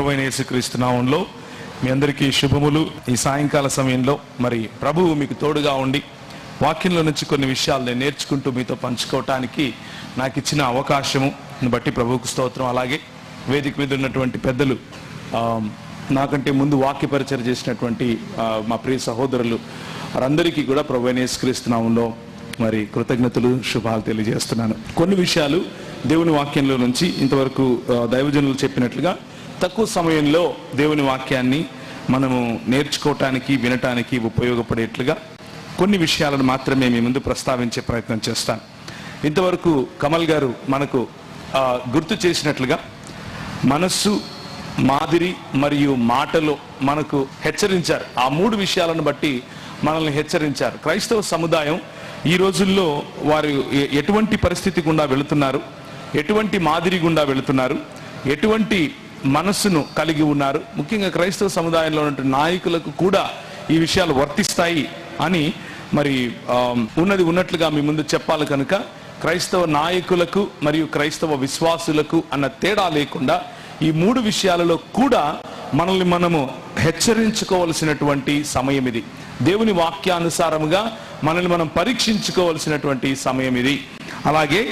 ప్రభువైన యేసుక్రీస్తు నామములో మీ అందరికీ శుభములు. ఈ సాయంకాల సమయంలో మరి ప్రభువు మీకు తోడుగా ఉండి వాక్యంలో నుంచి కొన్ని విషయాలు నేను నేర్చుకుంటూ మీతో పంచుకోవటానికి నాకు ఇచ్చిన అవకాశము బట్టి ప్రభువుకు స్తోత్రం. అలాగే వేదిక మీద ఉన్నటువంటి పెద్దలు, నాకంటే ముందు వాక్య పరిచయం చేసినటువంటి మా ప్రియ సహోదరులు వారందరికీ కూడా ప్రభువైన యేసుక్రీస్తు నామములో మరి కృతజ్ఞతలు, శుభాలు తెలియజేస్తున్నాను. కొన్ని విషయాలు దేవుని వాక్యంలో నుంచి ఇంతవరకు దైవజనులు చెప్పినట్లుగా తక్కువ సమయంలో దేవుని వాక్యాన్ని మనము నేర్చుకోవటానికి, వినటానికి ఉపయోగపడేట్లుగా కొన్ని విషయాలను మాత్రమే మీ ముందు ప్రస్తావించే ప్రయత్నం చేస్తాను. ఇంతవరకు కమల్ గారు మనకు గుర్తు చేసినట్లుగా మనస్సు, మాదిరి మరియు మాటలో మనకు హెచ్చరించారు. ఆ మూడు విషయాలను బట్టి మనల్ని హెచ్చరించారు. క్రైస్తవ సముదాయం ఈ రోజుల్లో వారు ఎటువంటి పరిస్థితి గుండా వెళుతున్నారు, ఎటువంటి మాదిరి గుండా వెళుతున్నారు, ఎటువంటి మనస్సును కలిగి ఉన్నారు, ముఖ్యంగా క్రైస్తవ సముదాయంలో ఉన్న నాయకులకు కూడా ఈ విషయాలు వర్తిస్తాయి అని మరి ఉన్నది ఉన్నట్లుగా మీ ముందు చెప్పాలి. కనుక క్రైస్తవ నాయకులకు మరియు క్రైస్తవ విశ్వాసులకు అన్న తేడా లేకుండా ఈ మూడు విషయాలలో కూడా మనల్ని మనము హెచ్చరించుకోవలసినటువంటి సమయం ఇది. దేవుని వాక్యానుసారముగా మనల్ని మనం పరీక్షించుకోవలసినటువంటి సమయం ఇది. అలాగే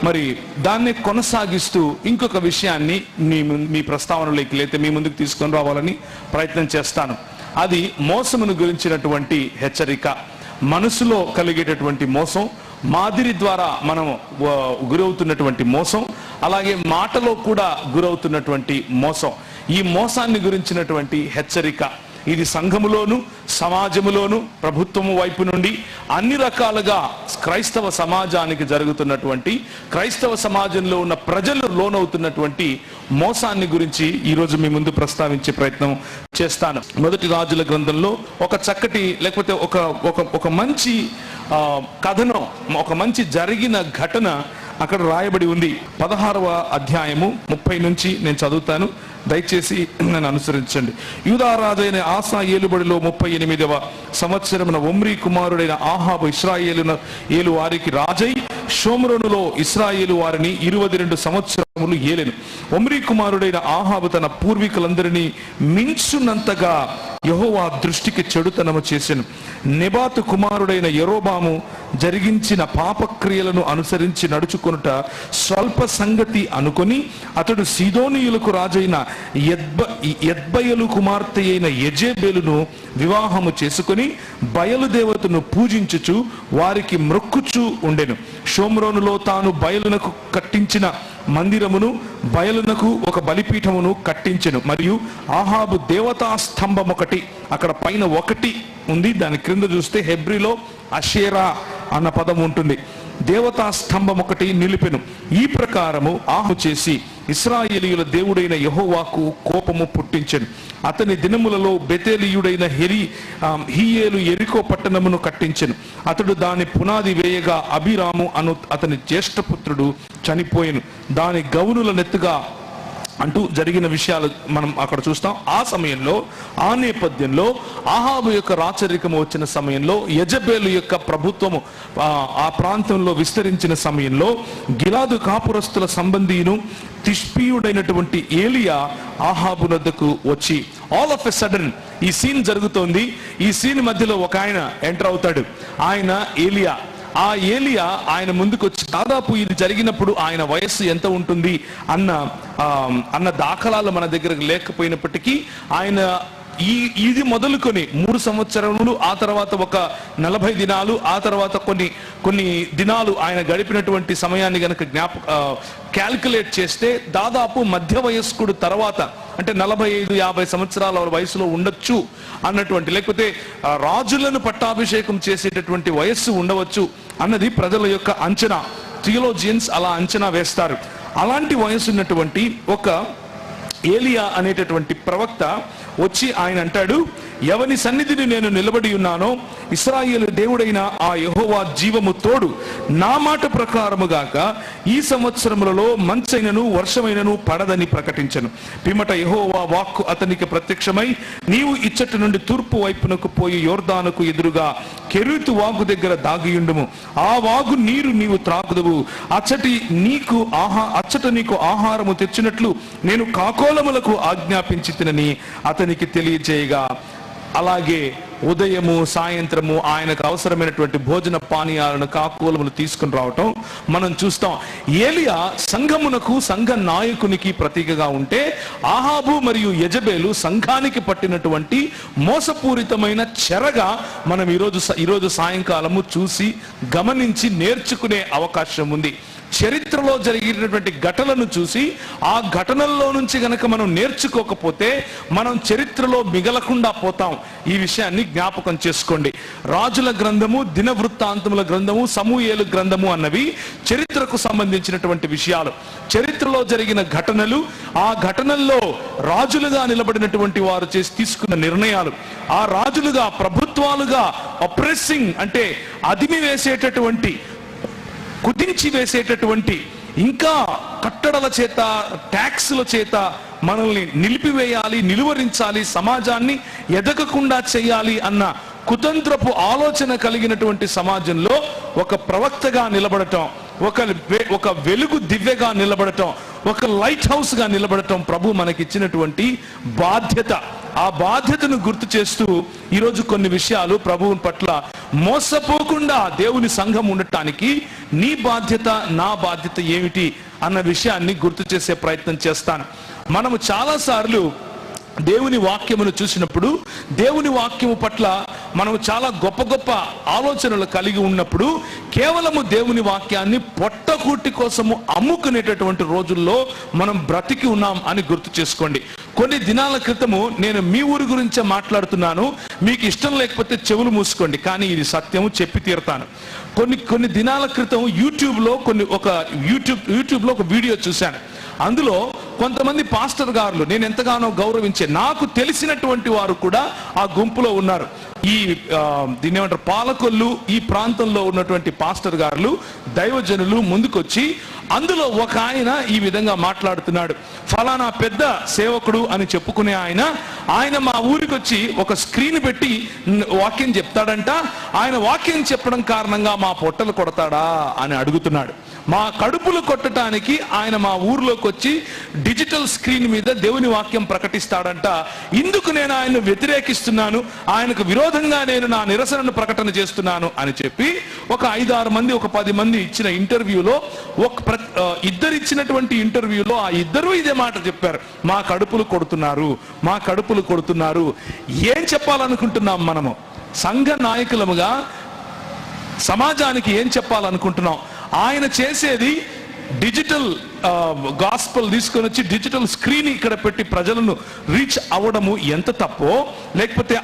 మరి దాన్ని కొనసాగిస్తూ ఇంకొక విషయాన్ని మీ ప్రస్తావనలోకి లేతే మీ ముందుకు తీసుకొని రావాలని ప్రయత్నం చేస్తాను. అది మోసమును గురించినటువంటి హెచ్చరిక. మనసులో కలిగేటటువంటి మోసం, మాదిరి ద్వారా మనం గురవుతున్నటువంటి మోసం, అలాగే మాటలో కూడా గురవుతున్నటువంటి మోసం. ఈ మోసాన్ని గురించినటువంటి హెచ్చరిక ఇది సంఘములోను, సమాజములోను, ప్రభుత్వము వైపు నుండి అన్ని రకాలుగా క్రైస్తవ సమాజానికి జరుగుతున్నటువంటి, క్రైస్తవ సమాజంలో ఉన్న ప్రజలు లోనవుతున్నటువంటి మోసాన్ని గురించి ఈరోజు మీ ముందు ప్రస్తావించే ప్రయత్నం చేస్తాను. మొదటి రాజుల గ్రంథంలో ఒక చక్కటి, లేకపోతే ఒక మంచి కథనం, ఒక మంచి జరిగిన ఘటన అక్కడ రాయబడి ఉంది. 16వ అధ్యాయము 30 నుంచి నేను చదువుతాను, దయచేసి నన్ను అనుసరించండి. యూదా రాజైన ఆసా ఏలుబడిలో 38వ సంవత్సరమున ఒమ్రీ కుమారుడైన ఆహాబు ఇశ్రాయేలు వారికి రాజై షోమ్రోనులో ఇశ్రాయేలు వారిని 22 సంవత్సరములు ఏలెను. ఒమ్రీ కుమారుడైన ఆహాబు తన పూర్వీకులందరినీ మించునంతగా యెహోవా దృష్టికి చెడుతనము చేసెను. నెబాతు కుమారుడైన యెరోబాము జరిగించిన పాపక్రియలను అనుసరించి నడుచుకొనుట స్వల్ప సంగతి అనుకొని అతడు సీదోనీయులకు రాజైన యెజ్బయలు కుమార్తె అయిన యెజెబెలును వివాహము చేసుకుని బయలుదేవతను పూజించుచు వారికి మ్రొక్కుచూ ఉండెను. షోమ్రోనులో తాను బయలునకు కట్టించిన మందిరమును, బయలునకు ఒక బలిపీఠమును కట్టించెను. మరియు ఆహాబు దేవతా స్తంభం ఒకటి, అక్కడ పైన ఒకటి ఉంది, దాని క్రింద చూస్తే హెబ్రిలో అషేరా అన్న పదం ఉంటుంది. దేవతా స్తంభం ఒకటి నిలిపెను. ఈ ప్రకారము ఆహు చేసి ఇశ్రాయేలీయుల దేవుడైన యెహోవాకు కోపము పుట్టించెను. అతని దినములలో బెతేలీయుడైన హీయేలు యెరికో పట్టణమును కట్టించెను. అతడు దాని పునాది వేయగా అభిరాము అను అతని జ్యేష్ఠపుత్రుడు చనిపోయెను. దాని గౌనుల నెత్తుగా అంటూ జరిగిన విషయాలు మనం అక్కడ చూస్తాం. ఆ సమయంలో, ఆ నేపథ్యంలో ఆహాబు యొక్క రాచరికము వచ్చిన సమయంలో, యెజెబెలు యొక్క ప్రభుత్వము ఆ ప్రాంతంలో విస్తరించిన సమయంలో గిలాదు కాపురస్తుల సంబంధీను తిష్పీయుడైనటువంటి ఏలియా ఆహాబు వద్దకు వచ్చి, ఆల్ ఆఫ్ ఎ సడన్ ఈ సీన్ జరుగుతోంది. ఈ సీన్ మధ్యలో ఒక ఆయన ఎంటర్ అవుతాడు. ఆయన ఏలియా. ఆ ఏలియా ఆయన ముందుకు వచ్చి, దాదాపు ఇది జరిగినప్పుడు ఆయన వయస్సు ఎంత ఉంటుంది అన్న దాఖలాలు మన దగ్గర లేకపోయినప్పటికీ ఆయన ఇది మొదలుకొని 3 సంవత్సరములు, ఆ తర్వాత ఒక 40 దినాలు, ఆ తర్వాత కొన్ని దినాలు ఆయన గడిపినటువంటి సమయాన్ని గనక క్యాల్కులేట్ చేస్తే దాదాపు మధ్య వయస్కుడు తర్వాత, అంటే 45-50 సంవత్సరాల వయసులో ఉండొచ్చు అన్నటువంటి, లేకపోతే రాజులను పట్టాభిషేకం చేసేటటువంటి వయస్సు ఉండవచ్చు అన్నది ప్రజల యొక్క అంచనా. థియోలోజియన్స్ అలా అంచనా వేస్తారు. అలాంటి వయసు ఉన్నటువంటి ఒక ఏలియా అనేటటువంటి ప్రవక్త వచ్చి ఆయన అంటాడు, ఎవని సన్నిధిని నేను నిలబడి ఉన్నానో ఇశ్రాయేలు దేవుడైన ఆ యెహోవా జీవము తోడు, నా మాట ప్రకారముగాక ఈ సంవత్సరములలో మంచైనను వర్షమైనను పడదని ప్రకటించను. పిమ్మట యెహోవా వాక్కు అతనికి ప్రత్యక్షమై, నీవు ఇచ్చటి నుండి తూర్పు వైపునకు పోయి యోర్దానుకు ఎదురుగా కెరీతు వాగు దగ్గర దాగియుండుము. ఆ వాగు నీరు నీవు త్రాగుదువు. అచ్చట నీకు ఆహారము తెచ్చినట్లు నేను కాకోలములకు ఆజ్ఞాపించి తినని అతనికి తెలియజేయగా, అలాగే ఉదయము సాయంత్రము ఆయనకు అవసరమైనటువంటి భోజన పానీయాలను కాకోలములు తీసుకుని రావటం మనం చూస్తాం. ఏలియా సంఘమునకు, సంఘ నాయకునికి ప్రతీకగా ఉంటే, ఆహాబు మరియు యెజబేలు సంఘానికి పట్టినటువంటి మోసపూరితమైన చెరగా మనం ఈరోజు సాయంకాలము చూసి గమనించి నేర్చుకునే అవకాశం ఉంది. చరిత్రలో జరిగినటువంటి ఘటనలను చూసి ఆ ఘటనల్లో నుంచి గనక మనం నేర్చుకోకపోతే మనం చరిత్రలో మిగలకుండా పోతాం. ఈ విషయాన్ని జ్ఞాపకం చేసుకోండి. రాజుల గ్రంథము, దినవృత్తాంతముల గ్రంథము, సమూయేలు గ్రంథము అన్నవి చరిత్రకు సంబంధించినటువంటి విషయాలు. చరిత్రలో జరిగిన ఘటనలు, ఆ ఘటనల్లో రాజులుగా నిలబడినటువంటి వారు తీసుకున్న నిర్ణయాలు, ఆ రాజులుగా, ప్రభుత్వాలుగా అప్రెసింగ్ అంటే అదిమి వేసేటటువంటి, కుదించి వేసేటటువంటి, ఇంకా కట్టడల చేత, ట్యాక్సుల చేత మనల్ని నిలిపివేయాలి, నిలువరించాలి, సమాజాన్ని ఎదగకుండా చేయాలి అన్న కుతంత్రపు ఆలోచన కలిగినటువంటి సమాజంలో ఒక ప్రవక్తగా నిలబడటం, ఒక వెలుగు దివ్యగా నిలబడటం, ఒక లైట్ హౌస్ గా నిలబడటం ప్రభు మనకిచ్చినటువంటి బాధ్యత. ఆ బాధ్యతను గుర్తు చేస్తూ ఈరోజు కొన్ని విషయాలు ప్రభువు పట్ల మోసపోకుండా దేవుని సంఘం ఉండటానికి నీ బాధ్యత, నా బాధ్యత ఏమిటి అన్న విషయాన్ని గుర్తు చేసే ప్రయత్నం చేస్తాను. మనము చాలాసార్లు దేవుని వాక్యమును చూసినప్పుడు, దేవుని వాక్యము పట్ల మనం చాలా గొప్ప గొప్ప ఆలోచనలు కలిగి ఉన్నప్పుడు కేవలము దేవుని వాక్యాన్ని పొట్టకూటి కోసము అమ్ముకునేటటువంటి రోజుల్లో మనం బ్రతికి ఉన్నాం అని గుర్తు చేసుకోండి. కొన్ని దినాల క్రితము నేను మీ ఊరి గురించే మాట్లాడుతున్నాను, మీకు ఇష్టం లేకపోతే చెవులు మూసుకోండి, కానీ ఇది సత్యము, చెప్పి తీరుతాను. కొన్ని దినాల క్రితం యూట్యూబ్లో ఒక వీడియో చూశాను. అందులో కొంతమంది పాస్టర్ గారులు, నేను ఎంతగానో గౌరవించే, నాకు తెలిసినటువంటి వారు కూడా ఆ గుంపులో ఉన్నారు. దీన్ని ఏమంటారు, పాలకొల్లు ఈ ప్రాంతంలో ఉన్నటువంటి పాస్టర్ గారులు, దైవజనులు ముందుకొచ్చి అందులో ఒక ఆయన ఈ విధంగా మాట్లాడుతున్నాడు. ఫలానా పెద్ద సేవకుడు అని చెప్పుకునే ఆయన మా ఊరికి వచ్చి ఒక స్క్రీన్ పెట్టి వాక్యం చెప్తాడంట. ఆయన వాక్యం చెప్పడం కారణంగా మా పొట్టలు కొడతాడా అని అడుగుతున్నాడు. మా కడుపులు కొట్టడానికి ఆయన మా ఊర్లోకి వచ్చి డిజిటల్ స్క్రీన్ మీద దేవుని వాక్యం ప్రకటిస్తాడంట. ఇందుకు నేను ఆయన్ను వ్యతిరేకిస్తున్నాను, ఆయనకు విరోధంగా నేను నా నిరసనను ప్రకటన చేస్తున్నాను అని చెప్పి ఒక 5-6 మంది, ఒక 10 మంది ఇచ్చిన ఇంటర్వ్యూలో, ఇచ్చినటువంటి ఇంటర్వ్యూలో ఆ ఇద్దరు ఇదే మాట చెప్పారు, మా కడుపులు కొడుతున్నారు. ఏం చెప్పాలనుకుంటున్నాం మనము సంఘ నాయకులముగా? సమాజానికి ఏం చెప్పాలనుకుంటున్నాం? ఆయన చేసేది డిజిటల్ గాస్పల్ తీసుకొని వచ్చి డిజిటల్ స్క్రీన్ ఇక్కడ పెట్టి ప్రజలను రీచ్ అవ్వడము ఎంత తప్పో, లేకపోతే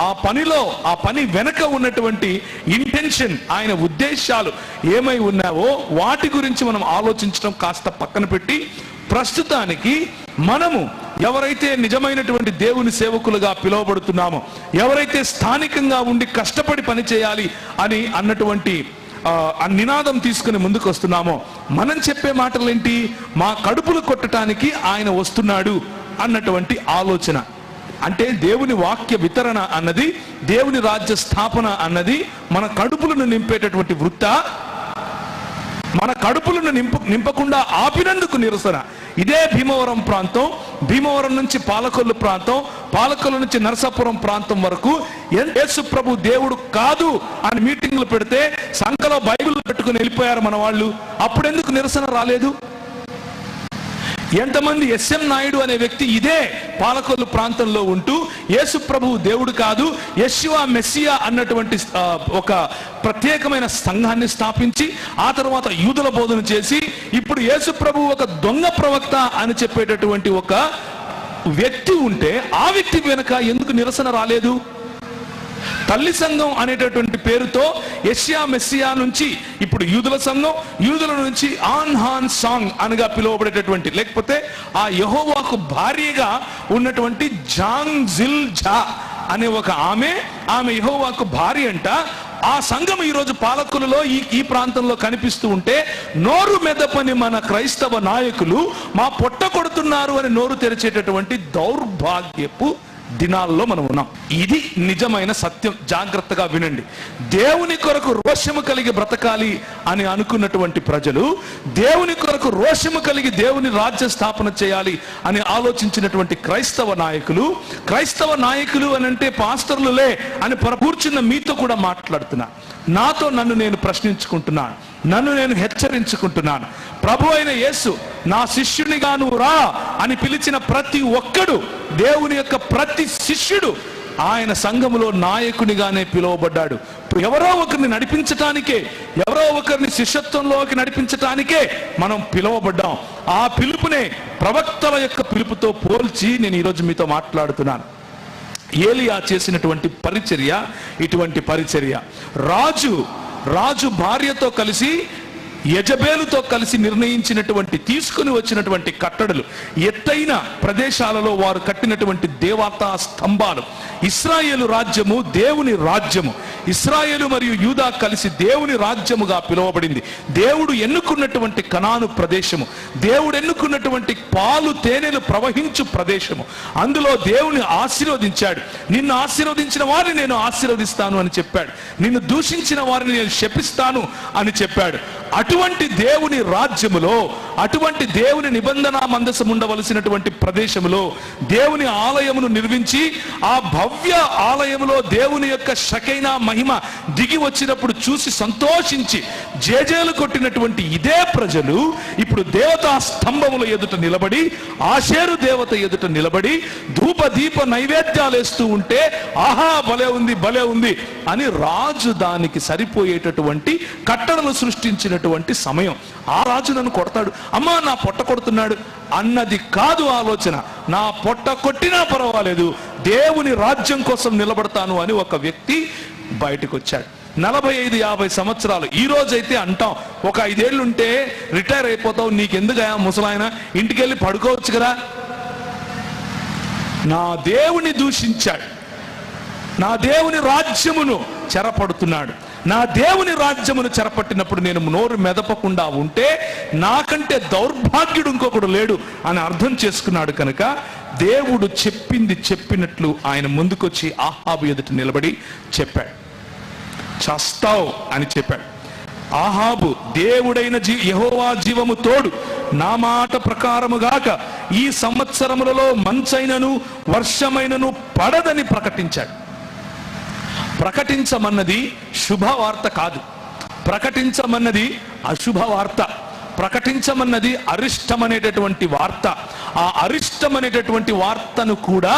ఆ పని వెనక ఉన్నటువంటి ఇంటెన్షన్, ఆయన ఉద్దేశాలు ఏమై ఉన్నావో వాటి గురించి మనం ఆలోచించడం కాస్త పక్కన పెట్టి, ప్రస్తుతానికి మనము ఎవరైతే నిజమైనటువంటి దేవుని సేవకులుగా పిలువబడుతున్నామో, ఎవరైతే స్థానికంగా ఉండి కష్టపడి పని చేయాలి అని అన్నటువంటి ఆ నినాదం తీసుకుని ముందుకు వస్తున్నామో, మనం చెప్పే మాటలు ఏంటి? మా కడుపులు కొట్టడానికి ఆయన వస్తున్నాడు అన్నటువంటి ఆలోచన. అంటే దేవుని వాక్య వితరణ అన్నది, దేవుని రాజ్య స్థాపన అన్నది మన కడుపులను నింపేటటువంటి వృత్త. మన కడుపులను నింపకుండా ఆపినందుకు నిరసన. ఇదే భీమవరం ప్రాంతం, భీమవరం నుంచి పాలకొల్లు ప్రాంతం, పాలకొల్లు నుంచి నరసాపురం ప్రాంతం వరకు యేసు ప్రభు దేవుడు కాదు అని మీటింగ్లు పెడితే సంఘలో బైబిల్ పెట్టుకుని వెళ్ళిపోయారు మన వాళ్ళు. అప్పుడెందుకు నిరసన రాలేదు? ఎంతమంది ఎస్ఎం నాయుడు అనే వ్యక్తి ఇదే పాలకొల్లు ప్రాంతంలో ఉంటూ యేసు ప్రభువు దేవుడు కాదు, యెషువా మెస్సియా అన్నటువంటి ఒక ప్రత్యేకమైన సంఘాన్ని స్థాపించి ఆ తర్వాత యూదుల బోధన చేసి ఇప్పుడు యేసు ప్రభువు ఒక దొంగ ప్రవక్త అని చెప్పేటటువంటి ఒక వ్యక్తి ఉంటే ఆ వ్యక్తి వెనుక ఎందుకు నిరసన రాలేదు? తల్లి సంఘం అనేటటువంటి పేరుతో యెషయా మెస్సియా నుంచి ఇప్పుడు యూదుల సంఘం, యూదుల నుంచి ఆన్ హాన్ సాంగ్ అనగా పిలువబడేటటువంటి, లేకపోతే ఆ యెహోవాకు భార్యగా ఉన్నటువంటి జాంగ్ జిల్ జా అనే ఒక ఆమె యెహోవాకు భార్య అంట. ఆ సంఘం ఈరోజు పాలకులలో ఈ ప్రాంతంలో కనిపిస్తూ ఉంటే నోరు మెదపని మన క్రైస్తవ నాయకులు మా పొట్ట కొడుతున్నారు అని నోరు తెరిచేటటువంటి దౌర్భాగ్యపు దినాల్లో మనం ఉన్నాం. ఇది నిజమైన సత్యం. జాగ్రత్తగా వినండి. దేవుని కొరకు రోషము కలిగి బ్రతకాలి అని అనుకున్నటువంటి ప్రజలు, దేవుని కొరకు రోషము కలిగి దేవుని రాజ్య స్థాపన చేయాలి అని ఆలోచించినటువంటి క్రైస్తవ నాయకులు అని అంటే పాస్టర్లులే అని కూర్చున్న మీతో కూడా మాట్లాడుతున్నా. నాతో నన్ను నేను ప్రశ్నించుకుంటున్నాను, నన్ను నేను హెచ్చరించుకుంటున్నాను. ప్రభు అయిన యేసు నా శిష్యునిగా నువ్వు రా అని పిలిచిన ప్రతి ఒక్కడు, దేవుని యొక్క ప్రతి శిష్యుడు ఆయన సంఘములో నాయకునిగానే పిలువబడ్డాడు. ఎవరో ఒకరిని నడిపించటానికే, ఎవరో ఒకరిని శిష్యత్వంలోకి నడిపించటానికే మనం పిలువబడ్డాం. ఆ పిలుపునే ప్రవక్తల యొక్క పిలుపుతో పోల్చి నేను ఈరోజు మీతో మాట్లాడుతున్నాను. ఏలియా చేసినటువంటి పరిచర్య ఇటువంటి పరిచర్య. రాజు భార్యతో కలిసి, యెజబేలుతో కలిసి నిర్ణయించినటువంటి, తీసుకుని వచ్చినటువంటి కట్టడలు, ఎత్తైన ప్రదేశాలలో వారు కట్టినటువంటి దేవతా స్తంభాలు. ఇశ్రాయేలు రాజ్యము దేవుని రాజ్యము. ఇశ్రాయేలు మరియు యూదా కలిసి దేవుని రాజ్యముగా పిలువబడింది. దేవుడు ఎన్నుకున్నటువంటి కనాను ప్రదేశము, దేవుడు ఎన్నుకున్నటువంటి పాలు తేనెలు ప్రవహించు ప్రదేశము. అందులో దేవుని ఆశీర్వదించాడు. నిన్ను ఆశీర్వదించిన వారిని నేను ఆశీర్వదిస్తాను అని చెప్పాడు. నిన్ను దూషించిన వారిని నేను శపిస్తాను అని చెప్పాడు. అటువంటి దేవుని రాజ్యములో, అటువంటి దేవుని నిబంధన మందసం ఉండవలసినటువంటి ప్రదేశములో దేవుని ఆలయమును నిర్మించి, ఆ భవ్య ఆలయములో దేవుని యొక్క షకైనా మహిమ దిగి వచ్చినప్పుడు చూసి సంతోషించి జేజేలు కొట్టినటువంటి ఇదే ప్రజలు ఇప్పుడు దేవతా స్తంభముల ఎదుట నిలబడి, ఆషేరు దేవత ఎదుట నిలబడి ధూప దీప నైవేద్యాలు వేస్తూ ఉంటే, ఆహా భలే ఉంది అని రాజు దానికి సరిపోయేటటువంటి కట్టడలు సృష్టించినటువంటి సమయం. ఆ రాజు నన్ను కొడతాడు, అమ్మా నా పొట్ట కొడుతున్నాడు అన్నది కాదు ఆలోచన. నా పొట్ట కొట్టినా పర్వాలేదు, దేవుని రాజ్యం కోసం నిలబడతాను అని ఒక వ్యక్తి బయటకు వచ్చాడు. 45-50 సంవత్సరాలు. ఈ రోజైతే అంటాం, ఒక 5 ఏళ్ళు ఉంటే రిటైర్ అయిపోతావు, నీకెందుకయా ముసలాయన, ఇంటికెళ్ళి పడుకోవచ్చు కదా. నా దేవుని దూషించాడు, నా దేవుని రాజ్యమును చెరపడుతున్నాడు. నా దేవుని రాజ్యమును చెరపట్టినప్పుడు నేను నోరు మెదపకుండా ఉంటే నాకంటే దౌర్భాగ్యుడు ఇంకొకడు లేడు అని అర్థం చేసుకున్నాడు. కనుక దేవుడు చెప్పింది చెప్పినట్లు ఆయన ముందుకొచ్చి ఆహాబు ఎదుట నిలబడి చెప్పాడు, చస్తావు అని చెప్పాడు. ఆహాబు, దేవుడైన యెహోవా జీవము తోడు, నా మాట ప్రకారముగాక ఈ సంవత్సరములలో మంచైనను వర్షమైనను పడదని ప్రకటించాడు. ప్రకటించమన్నది శుభవార్త కాదు, ప్రకటించమన్నది అశుభవార్త. ప్రకటించమన్నది అరిష్టమనేటటువంటి వార్త. ఆ అరిష్టమనేటటువంటి వార్తను కూడా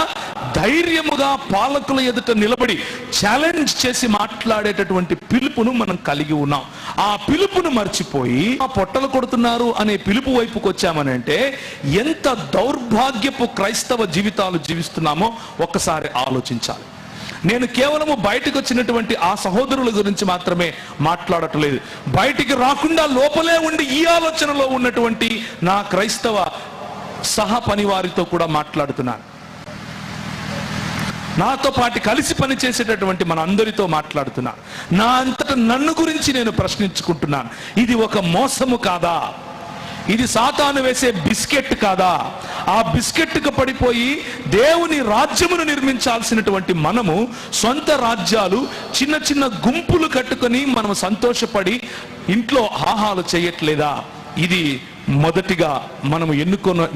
ధైర్యముగా పాలకుల ఎదుట నిలబడి ఛాలెంజ్ చేసి మాట్లాడేటటువంటి పిలుపును మనం కలిగి ఉన్నాం. ఆ పిలుపును మర్చిపోయి ఆ పొట్టలు కొడుతున్నారు అనే పిలుపు వైపుకు వచ్చామనంటే ఎంత దౌర్భాగ్యపు క్రైస్తవ జీవితాలు జీవిస్తున్నామో ఒక్కసారి ఆలోచించాలి. నేను కేవలము బయటకు వచ్చినటువంటి ఆ సహోదరుల గురించి మాత్రమే మాట్లాడట్లేదు, బయటికి రాకుండా లోపలే ఉండి ఈ ఆలోచనలో ఉన్నటువంటి నా క్రైస్తవ సహ పని వారితో కూడా మాట్లాడుతున్నాను. నాతో పాటు కలిసి పని చేసేటటువంటి మన అందరితో మాట్లాడుతున్నా. నా అంతటా నన్ను గురించి నేను ప్రశ్నించుకుంటున్నాను. ఇది ఒక మోసము కాదా? ఇది సాతాను వేసే బిస్కెట్ కాదా? ఆ బిస్కెట్కు పడిపోయి దేవుని రాజ్యమును నిర్మించాల్సినటువంటి మనము సొంత రాజ్యాలు, చిన్న చిన్న గుంపులు కట్టుకొని మనం సంతోషపడి ఇంట్లో ఆహాలు చేయట్లేదా? ఇది మొదటిగా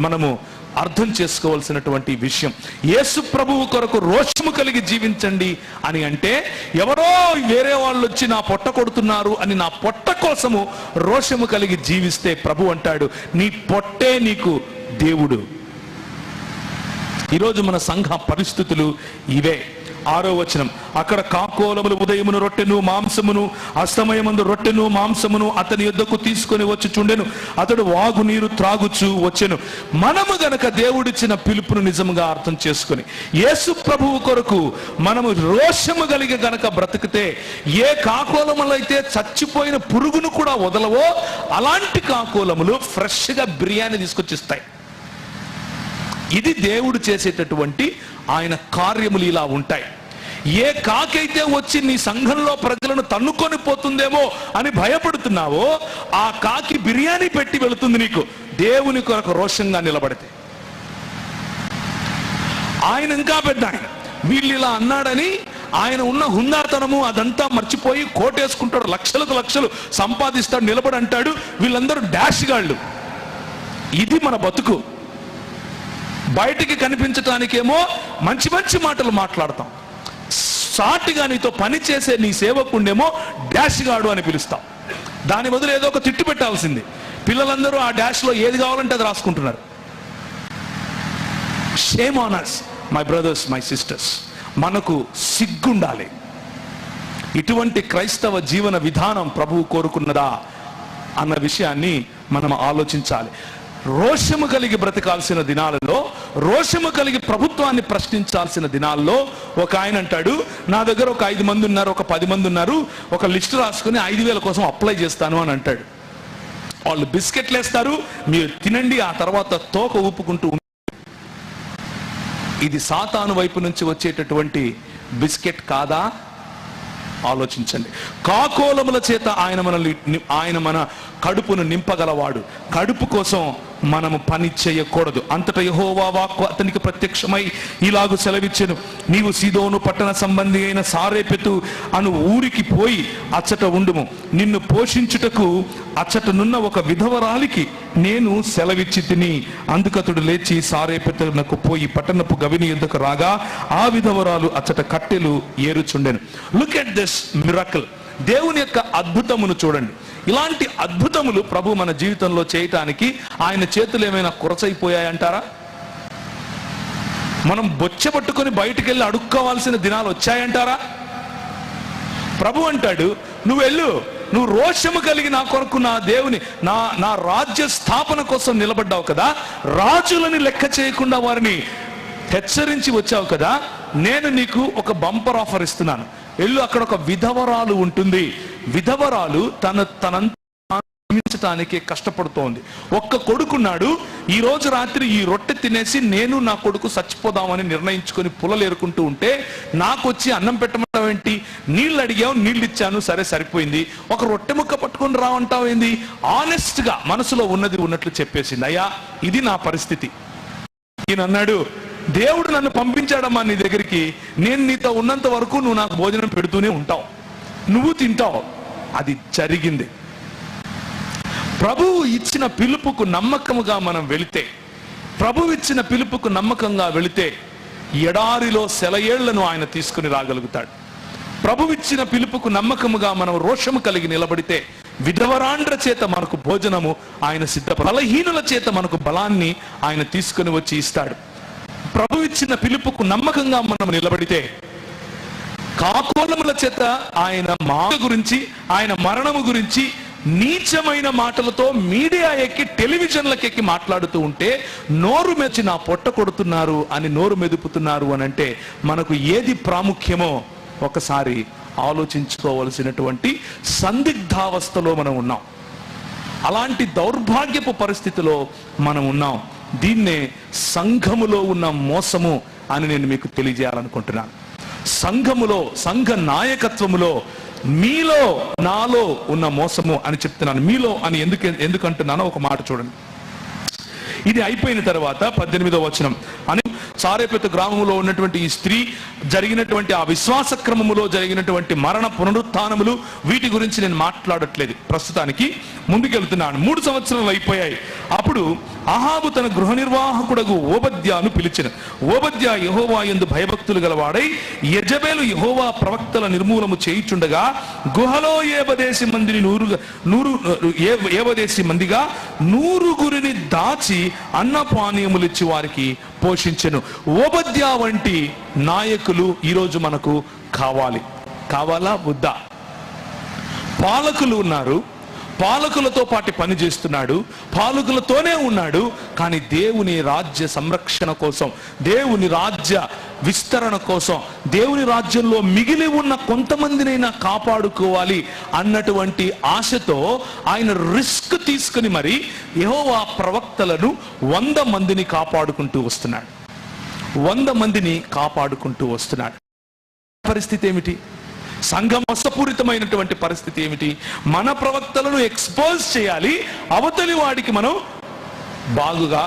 మనము అర్థం చేసుకోవాల్సినటువంటి విషయం. యేసు ప్రభువు కొరకు రోషము కలిగి జీవించండి అని అంటే, ఎవరో వేరే వాళ్ళు వచ్చి నా పొట్ట కొడుతున్నారు అని నా పొట్ట కోసము రోషము కలిగి జీవిస్తే ప్రభు అంటాడు, నీ పొట్టే నీకు దేవుడు. ఈరోజు మన సంఘ పరిస్థితులు ఇవే. 6వ వచనం, అక్కడ కాకోలములు ఉదయమును రొట్టెను మాంసమును అస్తమయమందు రొట్టెను మాంసమును అతని యొద్దకు తీసుకొని వచ్చుచుండెను. అతడు వాగు నీరు త్రాగుచు వచ్చెను. మనము గనక దేవుడిచ్చిన పిలుపును నిజంగా అర్థం చేసుకొని యేసు ప్రభువు కొరకు మనము రోషము కలిగి గనక బ్రతికితే, ఏ కాకోలములైతే చచ్చిపోయిన పురుగును కూడా వదలవో అలాంటి కాకోలములు ఫ్రెష్ గా బిర్యానీ తీసుకొచ్చిస్తాయి. ఇది దేవుడు చేసేటటువంటి ఆయన కార్యములు ఇలా ఉంటాయి. ఏ కాకైతే వచ్చి నీ సంఘంలో ప్రజలను తన్నుకొని పోతుందేమో అని భయపడుతున్నావో, ఆ కాకి బిర్యానీ పెట్టి వెళుతుంది నీకు, దేవుని కొరకు రోషంగా నిలబడితే. ఆయన ఇంకా పెద్ద ఆయన. వీళ్ళు ఇలా అన్నాడని ఆయన ఉన్న హుందాతనము అదంతా మర్చిపోయి కోటేసుకుంటాడు, లక్షలకు లక్షలు సంపాదిస్తాడు, నిలబడి అంటాడు వీళ్ళందరూ డాష్ గాళ్ళు. ఇది మన బతుకు. బయటికి కనిపించటానికేమో మంచి మంచి మాటలు మాట్లాడతాం, సాటిగా నీతో పని చేసే నీ సేవకుండేమో డాష్ గాడు అని పిలుస్తాం. దాని బదులు ఏదో ఒక తిట్టు పెట్టాల్సింది. పిల్లలందరూ ఆ డాష్ లో ఏది కావాలంటే అది రాసుకుంటున్నారు. Shame on us, my brothers, my sisters. మనకు సిగ్గుండాలి. ఇటువంటి క్రైస్తవ జీవన విధానం ప్రభువు కోరుకున్నదా అన్న విషయాన్ని మనం ఆలోచించాలి. రోషము కలిగి బ్రతకాల్సిన దినాలలో, రోషము కలిగి ప్రభుత్వాన్ని ప్రశ్నించాల్సిన దినాల్లో ఒక ఆయన అంటాడు, నా దగ్గర ఒక 5 మంది ఉన్నారు, ఒక 10 మంది ఉన్నారు, ఒక లిస్ట్ రాసుకుని 5,000 కోసం అప్లై చేస్తాను అని అంటాడు. వాళ్ళు బిస్కెట్లు వేస్తారు, మీరు తినండి, ఆ తర్వాత తోక ఊపుకుంటూ. ఇది సాతాను వైపు నుంచి వచ్చేటటువంటి బిస్కెట్ కాదా? ఆలోచించండి. కాకోలముల చేత ఆయన మన కడుపును నింపగలవాడు. కడుపు కోసం మనము పని చేయకూడదు. అంతటా యెహోవా వాక్కు అతనికి ప్రత్యక్షమై ఇలాగు సెలవిచ్చెను, నీవు సీదోను పట్టణ సంబంధి అయిన సారేపెతు అను ఊరికి పోయి అచ్చట ఉండుము. నిన్ను పోషించుటకు అచ్చటనున్న ఒక విధవరాలికి నేను సెలవిచ్చి తిని. అందుకతడు లేచి సారేపెతునకు పోయి పట్టణపు గవిని యుద్ధకు రాగా ఆ విధవరాలు అచ్చట కట్టెలు ఏరుచుండెను. Look at this miracle. దేవుని యొక్క అద్భుతమును చూడండి. ఇలాంటి అద్భుతములు ప్రభు మన జీవితంలో చేయటానికి ఆయన చేతులు ఏమైనా కురచైపోయాయంటారా? మనం బొచ్చ పట్టుకొని బయటికి వెళ్ళి అడుక్కోవాల్సిన దినాలు వచ్చాయంటారా? ప్రభు అంటాడు, నువ్వు వెళ్ళు, నువ్వు రోషము కలిగి నా కొరకు నా దేవుని నా రాజ్య స్థాపన కోసం నిలబడ్డావు కదా, రాజులని లెక్క చేయకుండా వారిని హెచ్చరించి వచ్చావు కదా, నేను నీకు ఒక బంపర్ ఆఫర్ ఇస్తున్నాను. వెళ్ళు, అక్కడ ఒక విధవరాలు ఉంటుంది. విధవరాలు తనంతానికి కష్టపడుతోంది. ఒక్క కొడుకున్నాడు. ఈ రోజు రాత్రి ఈ రొట్టె తినేసి నేను నా కొడుకు చచ్చిపోదామని నిర్ణయించుకొని పుల్లలేరుకుంటూ ఉంటే నాకు వచ్చి అన్నం పెట్టమంటావు ఏంటి? నీళ్ళు అడిగావు, నీళ్ళు ఇచ్చాను, సరే సరిపోయింది. ఒక రొట్టె ముక్క పట్టుకొని రావంటావు ఏంది? ఆనెస్ట్ గా మనసులో ఉన్నది ఉన్నట్లు చెప్పేసింది. అయ్యా, ఇది నా పరిస్థితి. ఈయన అన్నాడు, దేవుడు నన్ను పంపించాడమ్మా నీ దగ్గరికి, నేను నీతో ఉన్నంత వరకు నువ్వు నాకు భోజనం పెడుతూనే ఉంటావు, నువ్వు తింటావు. అది జరిగింది. ప్రభువు ఇచ్చిన పిలుపుకు నమ్మకముగా మనం వెళితే, ప్రభువు ఇచ్చిన పిలుపుకు నమ్మకంగా వెళితే ఎడారిలో సెలయేళ్లను ఆయన తీసుకుని రాగలుగుతాడు. ప్రభువు ఇచ్చిన పిలుపుకు నమ్మకముగా మనం రోషము కలిగి నిలబడితే విధవరాండ్ర చేత మనకు భోజనము ఆయన బలహీనుల చేత మనకు బలాన్ని ఆయన తీసుకుని వచ్చి ఇస్తాడు. ప్రభు ఇచ్చిన పిలుపుకు నమ్మకంగా మనం నిలబడితే కాకోలముల చేత ఆయన మాట గురించి, ఆయన మరణము గురించి నీచమైన మాటలతో మీడియా ఎక్కి టెలివిజన్లకు ఎక్కి మాట్లాడుతూ ఉంటే నోరు మెచ్చి నా పొట్ట కొడుతున్నారు అని నోరు మెదుపుతున్నారు అని అంటే మనకు ఏది ప్రాముఖ్యమో ఒకసారి ఆలోచించుకోవలసినటువంటి సందిగ్ధావస్థలో మనం ఉన్నాం. అలాంటి దౌర్భాగ్యపు పరిస్థితిలో మనం ఉన్నాం. దీన్నే సంఘములో ఉన్న మోసము అని నేను మీకు తెలియజేయాలనుకుంటున్నాను. సంఘములో, సంఘ నాయకత్వములో మీలో నాలో ఉన్న మోసము అని చెప్తున్నాను. మీలో అని ఎందుకంటున్నానో ఒక మాట చూడండి. ఇది అయిపోయిన తర్వాత 18వ వచనం, అని సారేపెతు గ్రామంలో ఉన్నటువంటి ఈ స్త్రీ జరిగినటువంటి ఆ విశ్వాస క్రమములో జరిగినటువంటి మరణ పునరుత్థానములు, వీటి గురించి నేను మాట్లాడట్లేదు, ప్రస్తుతానికి ముందుకెళ్తున్నాను. 3 సంవత్సరాలు అయిపోయాయి. అప్పుడు అహాబు తన గృహ నిర్వాహకుడగు ఓబద్యాను పిలిచెను. ఓబద్యా యెహోవా యందు భయభక్తులు గలవాడై యెజబెలు యెహోవా ప్రవక్తల నిర్మూలము చేయుచుండగా గుహలో 70 మందిగా 100 దాచి అన్నపానీయములిచ్చి వారికి పోషించెను. ఓబద్యా వంటి నాయకులు ఈరోజు మనకు కావాలా వద్దా? పాలకులు ఉన్నారు, పాలకులతో పాటు పని చేస్తున్నాడు, పాలకులతోనే ఉన్నాడు, కానీ దేవుని రాజ్య సంరక్షణ కోసం, దేవుని రాజ్య విస్తరణ కోసం, దేవుని రాజ్యంలో మిగిలి ఉన్న కొంతమందినైనా కాపాడుకోవాలి అన్నటువంటి ఆశతో ఆయన రిస్క్ తీసుకుని మరి యెహోవా ప్రవక్తలను 100 మందిని కాపాడుకుంటూ వస్తున్నాడు. పరిస్థితి ఏమిటి? సంఘం మోసపూరితమైనటువంటి పరిస్థితి ఏమిటి? మన ప్రవక్తలను ఎక్స్పోజ్ చేయాలి, అవతలి వాడికి మనం బాగుగా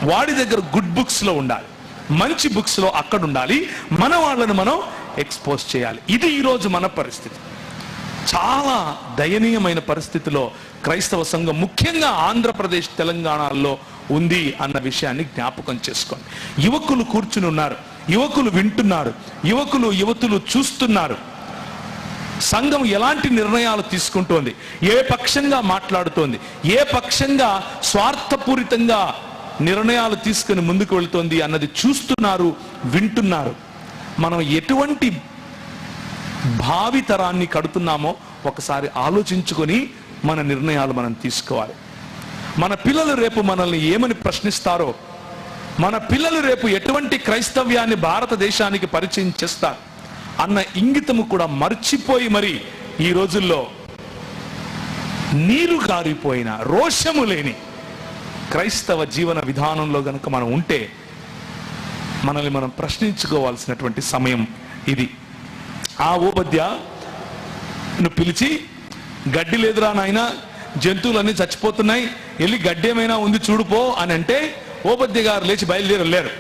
వాడి దగ్గర గుడ్ బుక్స్ లో ఉండాలి, మంచి బుక్స్ లో అక్కడ ఉండాలి, మన వాళ్ళను మనం ఎక్స్పోజ్ చేయాలి. ఇది ఈరోజు మన పరిస్థితి. చాలా దయనీయమైన పరిస్థితిలో క్రైస్తవ సంఘం ముఖ్యంగా ఆంధ్రప్రదేశ్ తెలంగాణలో ఉంది అన్న విషయాన్ని జ్ఞాపకం చేసుకోండి. యువకులు కూర్చుని ఉన్నారు, యువకులు వింటున్నారు, యువతులు చూస్తున్నారు. సంఘం ఎలాంటి నిర్ణయాలు తీసుకుంటోంది, ఏ పక్షంగా మాట్లాడుతోంది, ఏ పక్షంగా స్వార్థపూరితంగా నిర్ణయాలు తీసుకుని ముందుకు వెళ్తోంది అన్నది చూస్తున్నారు, వింటున్నారు. మనం ఎటువంటి భావితరాన్ని కడుతున్నామో ఒకసారి ఆలోచించుకొని మన నిర్ణయాలు మనం తీసుకోవాలి. మన పిల్లలు రేపు మనల్ని ఏమని ప్రశ్నిస్తారో, మన పిల్లలు రేపు ఎటువంటి క్రైస్తవ్యాన్ని భారతదేశానికి పరిచయం చేస్తారు అన్న ఇంగితము కూడా మర్చిపోయి మరి ఈ రోజుల్లో నీరు గారిపోయిన రోషము లేని క్రైస్తవ జీవన విధానంలో గనుక మనం ఉంటే మనల్ని మనం ప్రశ్నించుకోవాల్సినటువంటి సమయం ఇది. ఆ ఓబద్యను పిలిచి, గడ్డి లేదురా నాయనా, జంతువులన్నీ చచ్చిపోతున్నాయి, వెళ్ళి గడ్డి ఏమైనా ఉంది చూడుపో అని అంటే ఓబద్య గారు లేచి బయలుదేరలేరు.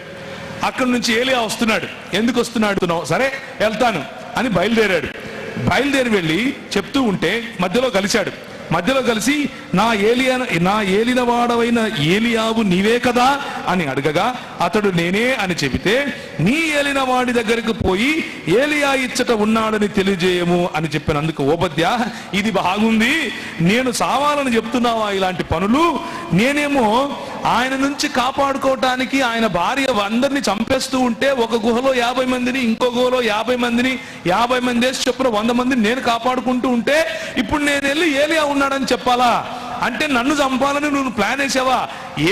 అక్కడి నుంచి ఏలియా వస్తున్నాడు. ఎందుకు వస్తున్నాడు? సరే వెళ్తాను అని బయలుదేరి వెళ్ళి చెప్తూ ఉంటే మధ్యలో కలిసి నా ఏలిన వాడవైన ఏలియావు నీవే కదా అని అడగగా అతడు నేనే అని చెబితే, నీ ఏలిన వాడి దగ్గరకు పోయి ఏలియా ఇచ్చట ఉన్నాడని తెలియజేయము అని చెప్పినందుకు ఓబద్య, ఇది బాగుంది, నేను సావాలని చెప్తున్నావా ఇలాంటి పనులు? నేనేమో ఆయన నుంచి కాపాడుకోవటానికి ఆయన భార్య అందరినీ చంపేస్తూ ఉంటే ఒక గుహలో 50 మందిని, ఇంకో గుహలో 50 మందిని, 50 మంది వేసి చొప్పున 100 మందిని నేను కాపాడుకుంటూ ఉంటే ఇప్పుడు నేను వెళ్ళి ఏలియా ఉన్నాడని చెప్పాలా? అంటే నన్ను చంపాలని నువ్వు ప్లాన్ వేసావా?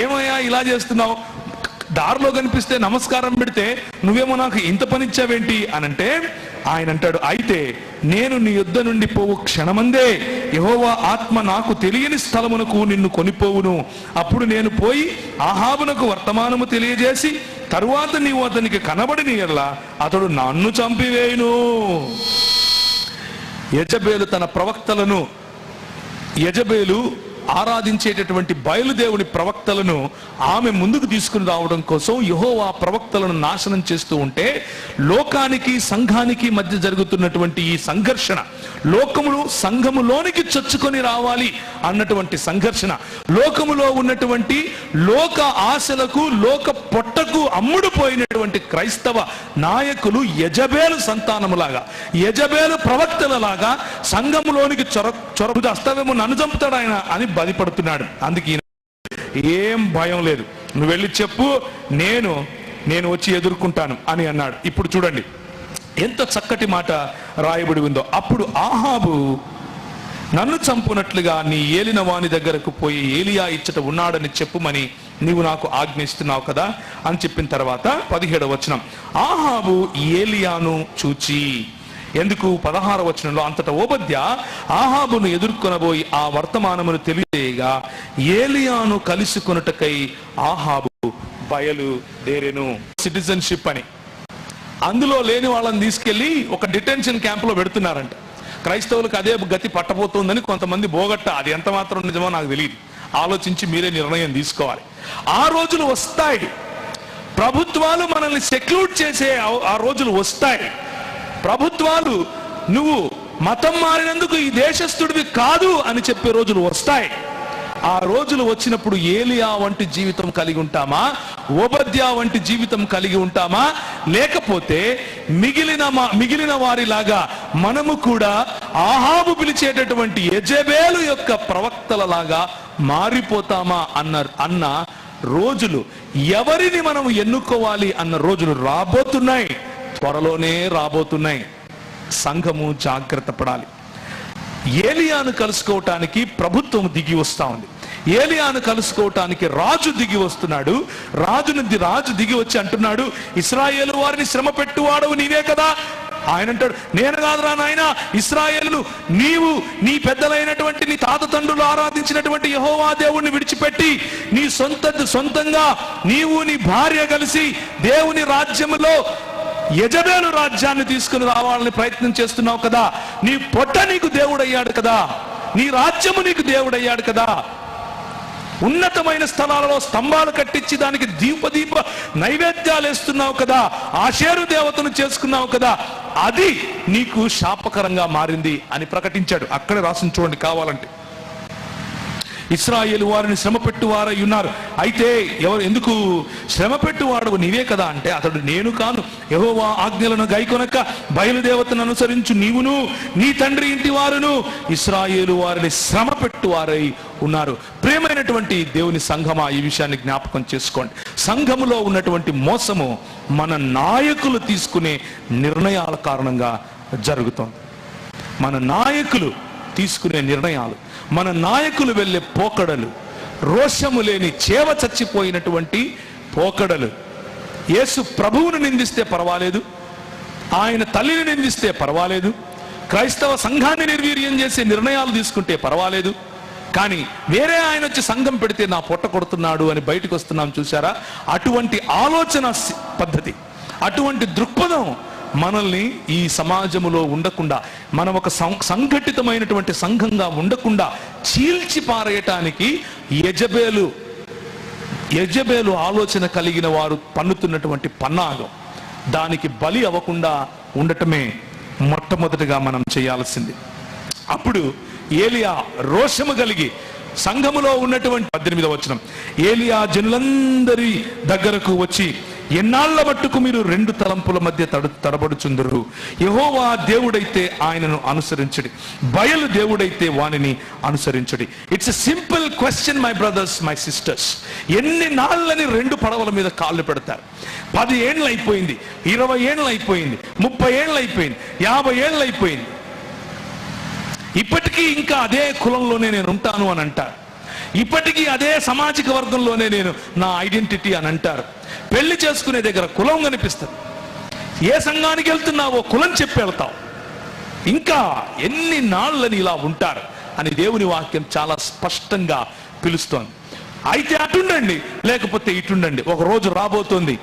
ఏమయ్యా ఇలా చేస్తున్నావు? దారిలో కనిపిస్తే నమస్కారం పెడితే నువ్వేమో నాకు ఇంత పనిచ్చావేంటి అని అంటే ఆయన అంటాడు, అయితే నేను నీ యుద్ధ నుండి పోవు క్షణమందే యెహోవా ఆత్మ నాకు తెలియని స్థలమునకు నిన్ను కొనిపోవును. అప్పుడు నేను పోయి ఆహాబునకు వర్తమానము తెలియజేసి తరువాత నీవు అతనికి కనబడిన యెడల అతడు నన్ను చంపివేయును. యెజబేలు తన ప్రవక్తలను, యెజబేలు ఆరాధించేటటువంటి బయలుదేవుని ప్రవక్తలను ఆమె ముందుకు తీసుకుని రావడం కోసం యెహోవా ప్రవక్తలను నాశనం చేస్తూ ఉంటే, లోకానికి సంఘానికి మధ్య జరుగుతున్నటువంటి ఈ సంఘర్షణ, లోకములు సంఘములోనికి చొచ్చుకొని రావాలి అన్నటువంటి సంఘర్షణ, లోకములో ఉన్నటువంటి లోక ఆశలకు, లోక పొట్టకు అమ్ముడుపోయినటువంటి క్రైస్తవ నాయకులు యెజబేలు సంతానములాగా, యెజబేలు ప్రవక్తలలాగా సంఘములోనికి చొరబు చేస్తావేమో, నన్ను చంపుతాడు ఆయన అని బాధపడుతున్నాడు. అందుకే ఏం భయం లేదు, నువ్వు వెళ్ళి చెప్పు, నేను వచ్చి ఎదుర్కొంటాను అని అన్నాడు. ఇప్పుడు చూడండి ఎంత చక్కటి మాట రాయబడి ఉందో. అప్పుడు ఆహాబు, నన్ను చంపునట్లుగా నీ ఏలిన వాని దగ్గరకు పోయి ఏలియా ఇచ్చట ఉన్నాడని చెప్పుమని నీవు నాకు ఆజ్ఞిస్తున్నావు కదా అని చెప్పిన తర్వాత 17వ వచనం, ఆహాబు ఏలియాను చూచి, ఎందుకు 16వ వచనంలో, అంతటా ఓబద్య ఆహాబును ఎదుర్కొనబోయి ఆ వర్తమానమును తెలియజేయగా ఏలియాను కలుసుకొనుటకై ఆహాబు బయలుదేరెను. సిటిజన్షిప్ అని అందులో లేని వాళ్ళని తీసుకెళ్లి ఒక డిటెన్షన్ క్యాంప్ లో పెడుతున్నారంట. క్రైస్తవులకు అదే గతి పట్టబోతుందని కొంతమంది బోగట్ట, అది ఎంత మాత్రం నిజమో నాకు తెలియదు, ఆలోచించి మీరే నిర్ణయం తీసుకోవాలి. ఆ రోజులు వస్తాయి, ప్రభుత్వాలు మనల్ని సెక్లూట్ చేసే ఆ రోజులు వస్తాయి. ప్రభుత్వాలు నువ్వు మతం మారినందుకు ఈ దేశస్థుడివి కాదు అని చెప్పే రోజులు వస్తాయి. ఆ రోజులు వచ్చినప్పుడు ఏలియా వంటి జీవితం కలిగి ఉంటామా, ఓబద్యా వంటి జీవితం కలిగి ఉంటామా, లేకపోతే మిగిలిన వారిలాగా మనము కూడా ఆహాబు పిలిచేటటువంటి యెజబేలు యొక్క ప్రవక్తలలాగా మారిపోతామా అన్న రోజులు, ఎవరిని మనం ఎన్నుకోవాలి అన్న రోజులు రాబోతున్నాయి, త్వరలోనే రాబోతున్నాయి. సంఘము జాగ్రత్త పడాలి. ఏలియాను కలుసుకోవటానికి ప్రభుత్వం దిగి వస్తా ఉంది, ఏలియాను కలుసుకోవటానికి రాజు దిగి వస్తున్నాడు. రాజు దిగి వచ్చి అంటున్నాడు, ఇశ్రాయేలు వారిని శ్రమ పెట్టువాడవు నీవే కదా. ఆయన అంటాడు, నేను కాదురా నాయన, ఇశ్రాయేలు నీవు నీ పెద్దలైనటువంటి నీ తాత తండ్రులు ఆరాధించినటువంటి యెహోవా దేవుణ్ణి విడిచిపెట్టి నీ సొంతంగా నీవు నీ భార్య కలిసి దేవుని రాజ్యములో యెజబెలు రాజ్యాన్ని తీసుకుని రావాలని ప్రయత్నం చేస్తున్నావు కదా, నీ పొట్ట నీకు దేవుడయ్యాడు కదా, నీ రాజ్యము నీకు దేవుడయ్యాడు కదా, ఉన్నతమైన స్థలాలలో స్తంభాలు కట్టించి దానికి దీప నైవేద్యాలు వేస్తున్నావు కదా, ఆషేరు దేవతను చేసుకున్నావు కదా, అది నీకు శాపకరంగా మారింది అని ప్రకటించాడు. అక్కడే రాసిన చూడండి కావాలంటే. ఇశ్రాయేలు వారిని శ్రమ పెట్టువారై ఉన్నారు. అయితే ఎందుకు శ్రమ పెట్టువాడు నీవే కదా అంటే, అతడు నేను కాను, యెహోవా ఆజ్ఞలను గైకొనక బయలుదేవతను అనుసరించు నీవును నీ తండ్రి ఇంటి వారును ఇశ్రాయేలు వారిని శ్రమ పెట్టువారై ఉన్నారు. ప్రియమైనటువంటి దేవుని సంఘమా, ఈ విషయాన్ని జ్ఞాపకం చేసుకోండి. సంఘములో ఉన్నటువంటి మోసము మన నాయకులు తీసుకునే నిర్ణయాల కారణంగా జరుగుతుంది. మన నాయకులు తీసుకునే నిర్ణయాలు, మన నాయకులు వెళ్ళే పోకడలు, రోషము లేని చేవ చచ్చిపోయినటువంటి పోకడలు. యేసు ప్రభువును నిందిస్తే పర్వాలేదు, ఆయన తల్లిని నిందిస్తే పర్వాలేదు, క్రైస్తవ సంఘాన్ని నిర్వీర్యం చేసే నిర్ణయాలు తీసుకుంటే పర్వాలేదు, కానీ వేరే ఆయన వచ్చి సంఘం పెడితే నా పొట్ట కొడుతున్నాడు అని బయటకు వస్తున్నాం చూసారా? అటువంటి ఆలోచన పద్ధతి, అటువంటి దృక్పథం మనల్ని ఈ సమాజములో ఉండకుండా, మనం ఒక సంఘటితమైనటువంటి సంఘంగా ఉండకుండా చీల్చి పారేయటానికి యెజబెలు ఆలోచన కలిగిన వారు పన్నుతున్నటువంటి పన్నాగం. దానికి బలి అవ్వకుండా ఉండటమే మొట్టమొదటిగా మనం చేయాల్సింది. అప్పుడు ఏలియా రోషము కలిగి సంఘములో ఉన్నటువంటి 18వ వచనం, ఏలియా జనులందరి దగ్గరకు వచ్చి, ఎన్నాళ్ల మట్టుకు మీరు 2 తలంపుల మధ్య తడబడుచుందరు? యెహోవా దేవుడైతే ఆయనను అనుసరించడి, బయలు దేవుడైతే వానిని అనుసరించడి. It's a simple question my brothers, my sisters. ఎన్ని నాళ్ళని 2 పడవల మీద కాళ్ళు పెడతారు? 10 ఏళ్ళు అయిపోయింది, 20 ఏళ్ళు అయిపోయింది, 30 ఏళ్ళు అయిపోయింది, 50 ఏళ్ళు అయిపోయింది. ఇప్పటికీ ఇంకా అదే కులంలోనే నేను ఉంటాను అని అంటారు. ఇప్పటికీ అదే సామాజిక వర్గంలోనే నేను నా ఐడెంటిటీ అని అంటారు. పెళ్లి చేసుకునే దగ్గర కులం కనిపిస్తుంది. ఏ సంఘానికి వెళ్తున్నావో కులం చెప్పి వెళ్తావు. ఇంకా ఎన్ని నాళ్ళని ఇలా ఉంటారు అని దేవుని వాక్యం చాలా స్పష్టంగా పిలుస్తోంది. అయితే అటుండండి, లేకపోతే ఇటుండండి. ఒక రోజు రాబోతోంది,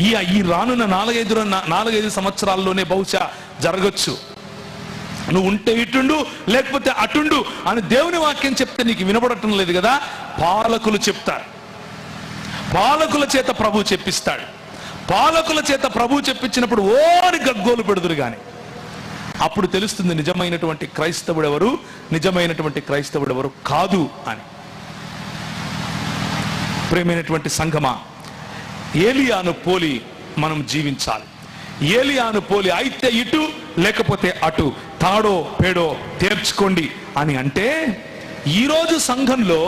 ఈ రానున్న 4-5 సంవత్సరాల్లోనే బహుశా జరగచ్చు. నువ్వు ఉంటే ఇటుండు, లేకపోతే అటుండు అని దేవుని వాక్యం చెప్తే నీకు వినబడటం లేదు కదా. పాలకులు చెప్తారు, పాలకుల చేత ప్రభు చెప్పిస్తాడు. పాలకుల చేత ప్రభు చెప్పించినప్పుడు ఓరి గగ్గోలు పెడుదురు గాని అప్పుడు తెలుస్తుంది నిజమైనటువంటి క్రైస్తవుడు ఎవరు, నిజమైనటువంటి క్రైస్తవుడు ఎవరు కాదు అని. ప్రియమైనటువంటి సంఘమా, ఏలియాను పోలి మనం జీవించాలి. ఏలియాను పోలి అయితే ఇటు, లేకపోతే అటు, తాడో పేడో తేర్చుకోండి అని అంటే, ఈరోజు సంఘంలో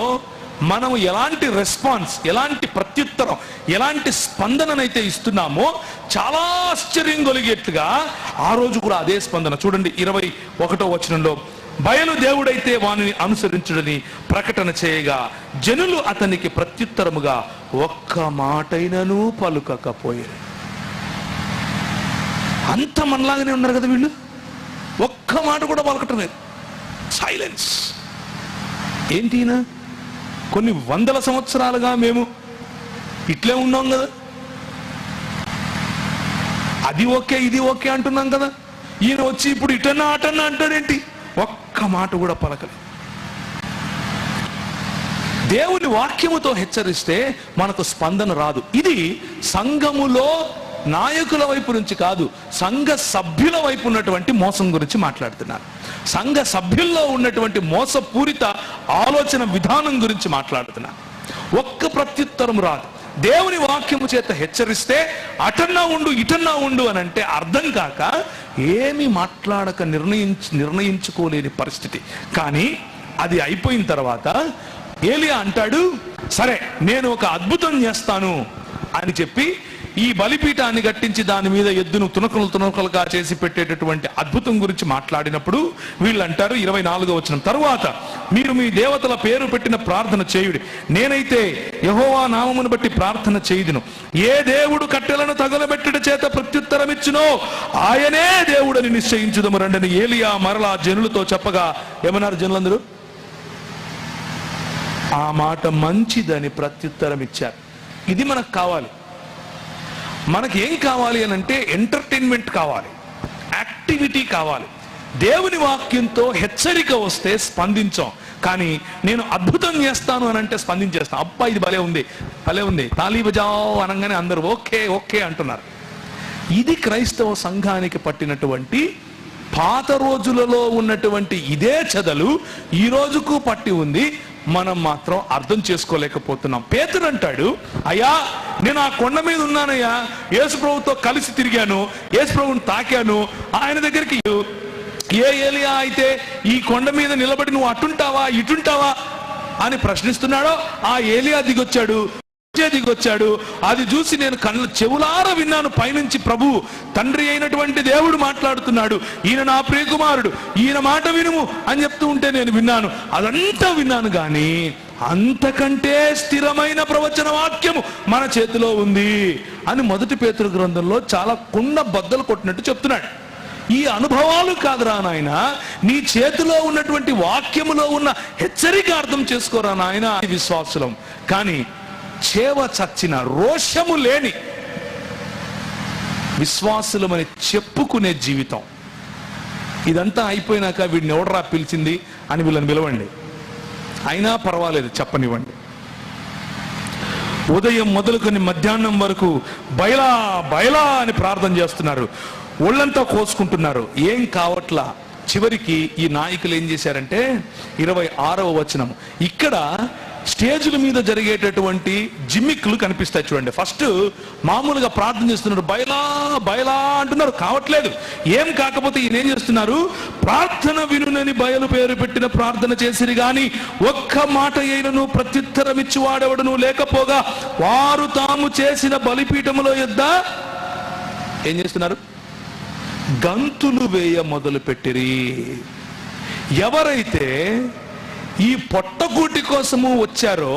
మనం ఎలాంటి రెస్పాన్స్, ఎలాంటి ప్రత్యుత్తరం, ఎలాంటి స్పందననైతే ఇస్తున్నామో చాలా ఆశ్చర్యం కలిగేట్లుగా ఆ రోజు కూడా అదే స్పందన. చూడండి 21వ వచనంలో, బయలు దేవుడైతే వానిని అనుసరించుడని ప్రకటన చేయగా జనులు అతనికి ప్రత్యుత్తరముగా ఒక్క మాటైనను పలుకకపోయారు. అంత మనలాగానే ఉన్నారు కదా వీళ్ళు, ఒక్క మాట కూడా పలకటం లేదు, సైలెన్స్. ఏంటినా కొన్ని 100 సంవత్సరాలుగా మేము ఇట్లే ఉన్నాం కదా, అది ఓకే ఇది ఓకే అంటున్నాం కదా, ఈయన వచ్చి ఇప్పుడు ఇటన్నా అటన్నా అంటాడేంటి? ఒక్క మాట కూడా పలకలేదు. దేవుని వాక్యముతో హెచ్చరిస్తే మనకు స్పందన రాదు. ఇది సంఘములో నాయకుల వైపు నుంచి కాదు, సంఘ సభ్యుల వైపు ఉన్నటువంటి మోసం గురించి మాట్లాడుతున్నారు. సంఘ సభ్యుల్లో ఉన్నటువంటి మోసపూరిత ఆలోచన విధానం గురించి మాట్లాడుతున్నారు. ఒక్క ప్రత్యుత్తరం రాదు. దేవుని వాక్యము చేత హెచ్చరిస్తే అటన్నా ఉండు ఇటన్నా ఉండు అని అంటే అర్థం కాక ఏమి మాట్లాడక నిర్ణయించుకోలేని పరిస్థితి. కానీ అది అయిపోయిన తర్వాత ఏలియా అంటాడు, సరే నేను ఒక అద్భుతం చేస్తాను అని చెప్పి ఈ బలిపీఠాన్ని కట్టించి దాని మీద ఎద్దును తునకలుగా చేసి పెట్టేటటువంటి అద్భుతం గురించి మాట్లాడినప్పుడు వీళ్ళు అంటారు 24వ వచనం, తరువాత మీరు మీ దేవతల పేరు పెట్టిన ప్రార్థన చేయుడి, నేనైతే యెహోవా నామమును బట్టి ప్రార్థన చేయుదును. ఏ దేవుడు కట్టెలను తగలబెట్టుట చేత ప్రత్యుత్తరం ఇచ్చునో ఆయనే దేవుడని నిశ్చయించుదము రండని ఏలియా మరలా జనులతో చెప్పగా ఏమన్నారు జనులందరూ? ఆ మాట మంచిదని ప్రత్యుత్తరం ఇచ్చారు. ఇది మనకు కావాలి. మనకి ఏం కావాలి అని అంటే ఎంటర్టైన్మెంట్ కావాలి, యాక్టివిటీ కావాలి. దేవుని వాక్యంతో హెచ్చరిక వస్తే స్పందించాం, కానీ నేను అద్భుతం చేస్తాను అని అంటే స్పందించేస్తాను. అబ్బా ఇది భలే ఉంది, భలే ఉంది, తాళీ బజావ్ అనగానే అందరూ ఓకే ఓకే అంటున్నారు. ఇది క్రైస్తవ సంఘానికి పట్టినటువంటి, పాత రోజులలో ఉన్నటువంటి ఇదే చెదలు ఈ రోజుకు పట్టి ఉంది. మనం మాత్రం అర్థం చేసుకోలేకపోతున్నాం. పేతురు అంటాడు, అయ్యా నేను ఆ కొండ మీద ఉన్నానయ్యా, యేసు ప్రభుతో కలిసి తిరిగాను, యేసు ప్రభుని తాకాను, ఆయన దగ్గరికి ఏ ఏలియా అయితే ఈ కొండ మీద నిలబడి నువ్వు అటుంటావా ఇటుంటావా అని ప్రశ్నిస్తున్నాడో ఆ ఏలియా దిగొచ్చాడు. అది చూసి నేను చెవులార విన్నాను, పైనుంచి ప్రభు తండ్రి అయినటువంటి దేవుడు మాట్లాడుతున్నాడు, ఈయన నా ప్రియకుమారుడు, ఈయన మాట వినుము అని చెప్తూ ఉంటే నేను విన్నాను. అదంతా విన్నాను, కానీ అంతకంటే స్థిరమైన ప్రవచన వాక్యము మన చేతిలో ఉంది అని మొదటి పేతురు గ్రంథంలో చాలా కుండ బద్దలు కొట్టినట్టు చెప్తున్నాడు. ఈ అనుభవాలు కాదురా నాయన, నీ చేతిలో ఉన్నటువంటి వాక్యములో ఉన్న హెచ్చరిక అర్థం చేసుకోరా నాయన విశ్వాసులం. కానీ చేవ చచ్చిన రోషము లేని విశ్వాసులమని చెప్పుకునే జీవితం. ఇదంతా అయిపోయినాక వీడిని ఎవడరా పిలిచింది అని వీళ్ళని పిలవండి, అయినా పర్వాలేదు చెప్పనివ్వండి. ఉదయం మొదలుకొని మధ్యాహ్నం వరకు బయలా బయలా అని ప్రార్థన చేస్తున్నారు, ఒళ్ళంతా కోసుకుంటున్నారు, ఏం కావట్లా. చివరికి ఈ నాయకులు ఏం చేశారంటే 26వ వచనం, ఇక్కడ స్టేజ్ల మీద జరిగేటటువంటి జిమ్మిక్లు కనిపిస్తాయి చూడండి. ఫస్ట్ మామూలుగా ప్రార్థన చేస్తున్నారు, బయలా బయలా అంటున్నారు, కావట్లేదు. ఏం కాకపోతే ఈయన ఏం చేస్తున్నారు, ప్రార్థన వినునని బయలు పేరు పెట్టిన ప్రార్థన చేసిరి గాని ఒక్క మాట అయినను ప్రత్యుత్తరం ఇచ్చి వాడెవడను లేకపోగా వారు తాము చేసిన బలిపీఠములో యొద్ద ఏం చేస్తున్నారు, గంతులు వేయ మొదలు పెట్టిరి. ఎవరైతే ఈ పొట్టగూటి కోసము వచ్చారో,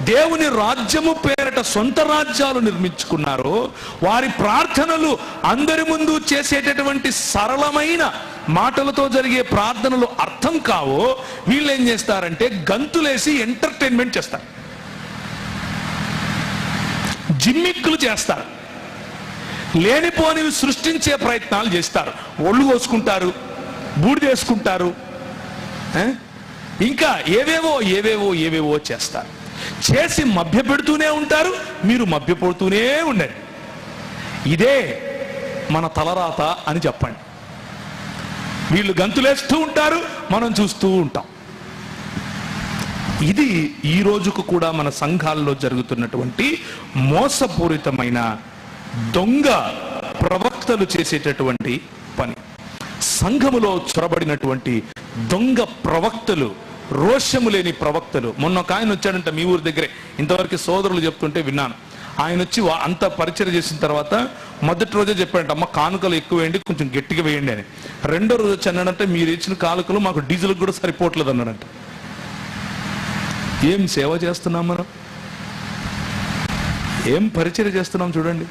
దేవుని రాజ్యము పేరట సొంత రాజ్యాలు నిర్మించుకున్నారో, వారి ప్రార్థనలు అందరి ముందు చేసేటటువంటి సరళమైన మాటలతో జరిగే ప్రార్థనలు అర్థం కావో, వీళ్ళు ఏం చేస్తారంటే గంతులేసి ఎంటర్టైన్మెంట్ చేస్తారు, జిమ్మిక్కులు చేస్తారు, లేనిపోనివి సృష్టించే ప్రయత్నాలు చేస్తారు, ఒళ్ళు కోసుకుంటారు, బూడిదేసుకుంటారు, ఇంకా ఏవేవో చేస్తారు. చేసి మభ్య పెడుతూనే ఉంటారు, మీరు మభ్యపడుతూనే ఉండండి. ఇదే మన తలరాత అని చెప్పండి. వీళ్ళు గంతులేస్తూ ఉంటారు, మనం చూస్తూ ఉంటాం. ఇది ఈ రోజుకు కూడా మన సంఘాల్లో జరుగుతున్నటువంటి మోసపూరితమైన దొంగ ప్రవక్తలు చేసేటటువంటి పని. సంఘములో చొరబడినటువంటి దొంగ ప్రవక్తలు, రోషము లేని ప్రవక్తలు. మొన్న ఒక ఆయన వచ్చాడంట మీ ఊరి దగ్గరే, ఇంతవరకు సోదరులు చెప్తుంటే విన్నాను. ఆయన వచ్చి అంత పరిచయం చేసిన తర్వాత మొదటి రోజే చెప్పాడంట, అమ్మ కానుకలు ఎక్కువ వేయండి, కొంచెం గట్టిగా వేయండి అని. రెండో రోజు వచ్చి అన్నాడంటే, మీరు ఇచ్చిన కానుకలు మాకు డీజిల్ కూడా సరిపోవట్లేదు అన్నాడంట. ఏం సేవ చేస్తున్నాం మనం, ఏం పరిచర్య చేస్తున్నాం చూడండి.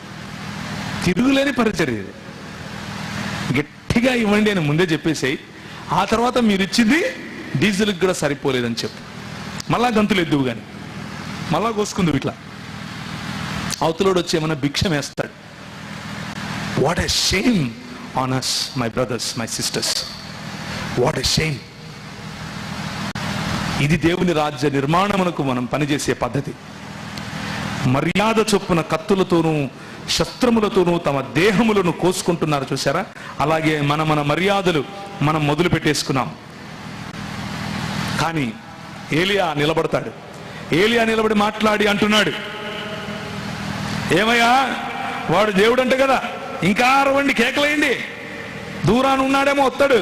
తిరుగులేని పరిచర్య. గట్టిగా ఇవ్వండి అని ముందే చెప్పేసాయి, ఆ తర్వాత మీరు ఇచ్చింది డీజిల్కి కూడా సరిపోలేదని చెప్పు, మళ్ళా గంతులు ఎద్దువు కానీ మళ్ళా కోసుకుందు. ఇట్లా అవతలోడు వచ్చి ఏమన్నా భిక్షం వేస్తాడు. What a shame on us, my brothers, my sisters, what a shame. ఇది దేవుని రాజ్య నిర్మాణమునకు మనం పనిచేసే పద్ధతి. మర్యాద చొప్పున కత్తులతోనూ శస్త్రములతోనూ తమ దేహములను కోసుకుంటున్నారు చూసారా. అలాగే మన మర్యాదలు మనం మొదలు పెట్టేసుకున్నాం. కానీ ఏలియా నిలబడతాడు. ఏలియా నిలబడి మాట్లాడి అంటున్నాడు, ఏమయ్యా వాడు దేవుడు అంట కదా, ఇంకా అరవండి, కేకలేయండి. దూరాన్ని ఉన్నాడేమో వస్తాడు,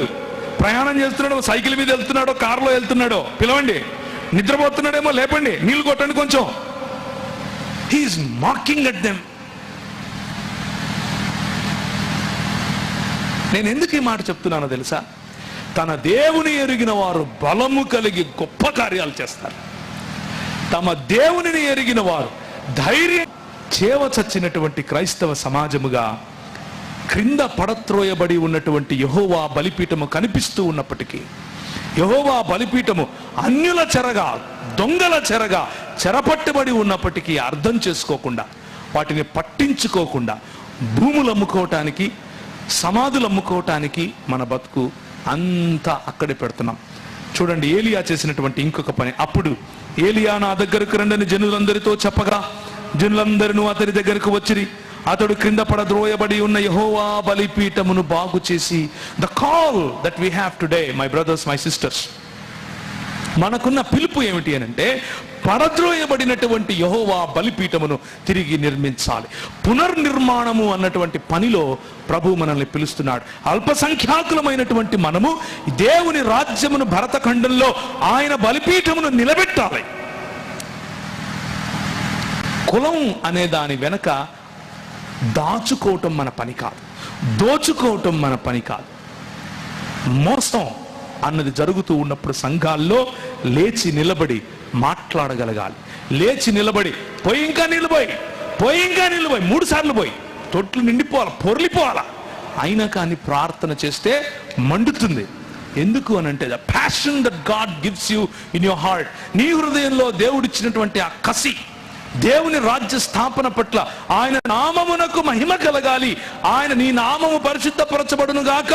ప్రయాణం చేస్తున్నాడో, సైకిల్ మీద వెళ్తున్నాడో, కారులో వెళ్తున్నాడో పిలవండి, నిద్రపోతున్నాడేమో లేపండి, నీళ్లు కొట్టండి కొంచెం. He's mocking at them. నేను ఎందుకు ఈ మాట చెప్తున్నానో తెలుసా? తన దేవుని ఎరిగిన వారు బలము కలిగి గొప్ప కార్యాలు చేస్తారు. తమ దేవునిని ఎరిగిన వారు ధైర్యం. చేవ చచ్చినటువంటి క్రైస్తవ సమాజముగా క్రింద పడత్రోయబడి ఉన్నటువంటి యెహోవా బలిపీఠము కనిపిస్తూ ఉన్నప్పటికీ, యెహోవా బలిపీఠము అన్యుల చెరగా, దొంగల చెరగా చెరపట్టబడి ఉన్నప్పటికీ అర్థం చేసుకోకుండా వాటిని పట్టించుకోకుండా భూములు అమ్ముకోవటానికి, సమాధులు అమ్ముకోవటానికి మన బతుకు అంతా అక్కడే పెడుతున్నాం. చూడండి ఏలియా చేసినటువంటి ఇంకొక పని. అప్పుడు ఏలియా నా దగ్గరకు రండని జనులందరితో చెప్పగా జనులందరూ అతని దగ్గరకు వచ్చిరి. అతడు క్రింద పడద్రోయబడి ఉన్న యెహోవా బలిపీఠమును బాగు చేసి, the call that we have today my brothers my sisters, మనకున్న పిలుపు ఏమిటి అనంటే పడద్రోయబడినటువంటి యెహోవా బలిపీఠమును తిరిగి నిర్మించాలి. పునర్నిర్మాణము అన్నటువంటి పనిలో ప్రభు మనల్ని పిలుస్తున్నాడు. అల్పసంఖ్యాకులమైనటువంటి మనము దేవుని రాజ్యమును భరతఖండంలో ఆయన బలిపీఠమును నిలబెట్టాలి. కులం అనే దాని వెనక దాచుకోవటం మన పని కాదు, దోచుకోవటం మన పని కాదు. మోసం అన్నది జరుగుతూ ఉన్నప్పుడు సంఘాల్లో లేచి నిలబడి మాట్లాడగలగాలి. లేచి నిలబడి పోయి ఇంకా నిలబోయి 3 సార్లు పోయి తొట్లు నిండిపోవాలి, పొర్లిపోవాలా. అయినా కానీ ప్రార్థన చేస్తే మండుతుంది. ఎందుకు అనంటే the passion that God gives you in your heart. నీ హృదయంలో దేవుడిచ్చినటువంటి ఆ కసి, దేవుని రాజ్య స్థాపన పట్ల ఆయన నామమునకు మహిమ కలగాలి, ఆయన నీ నామము పరిశుద్ధపరచబడును గాక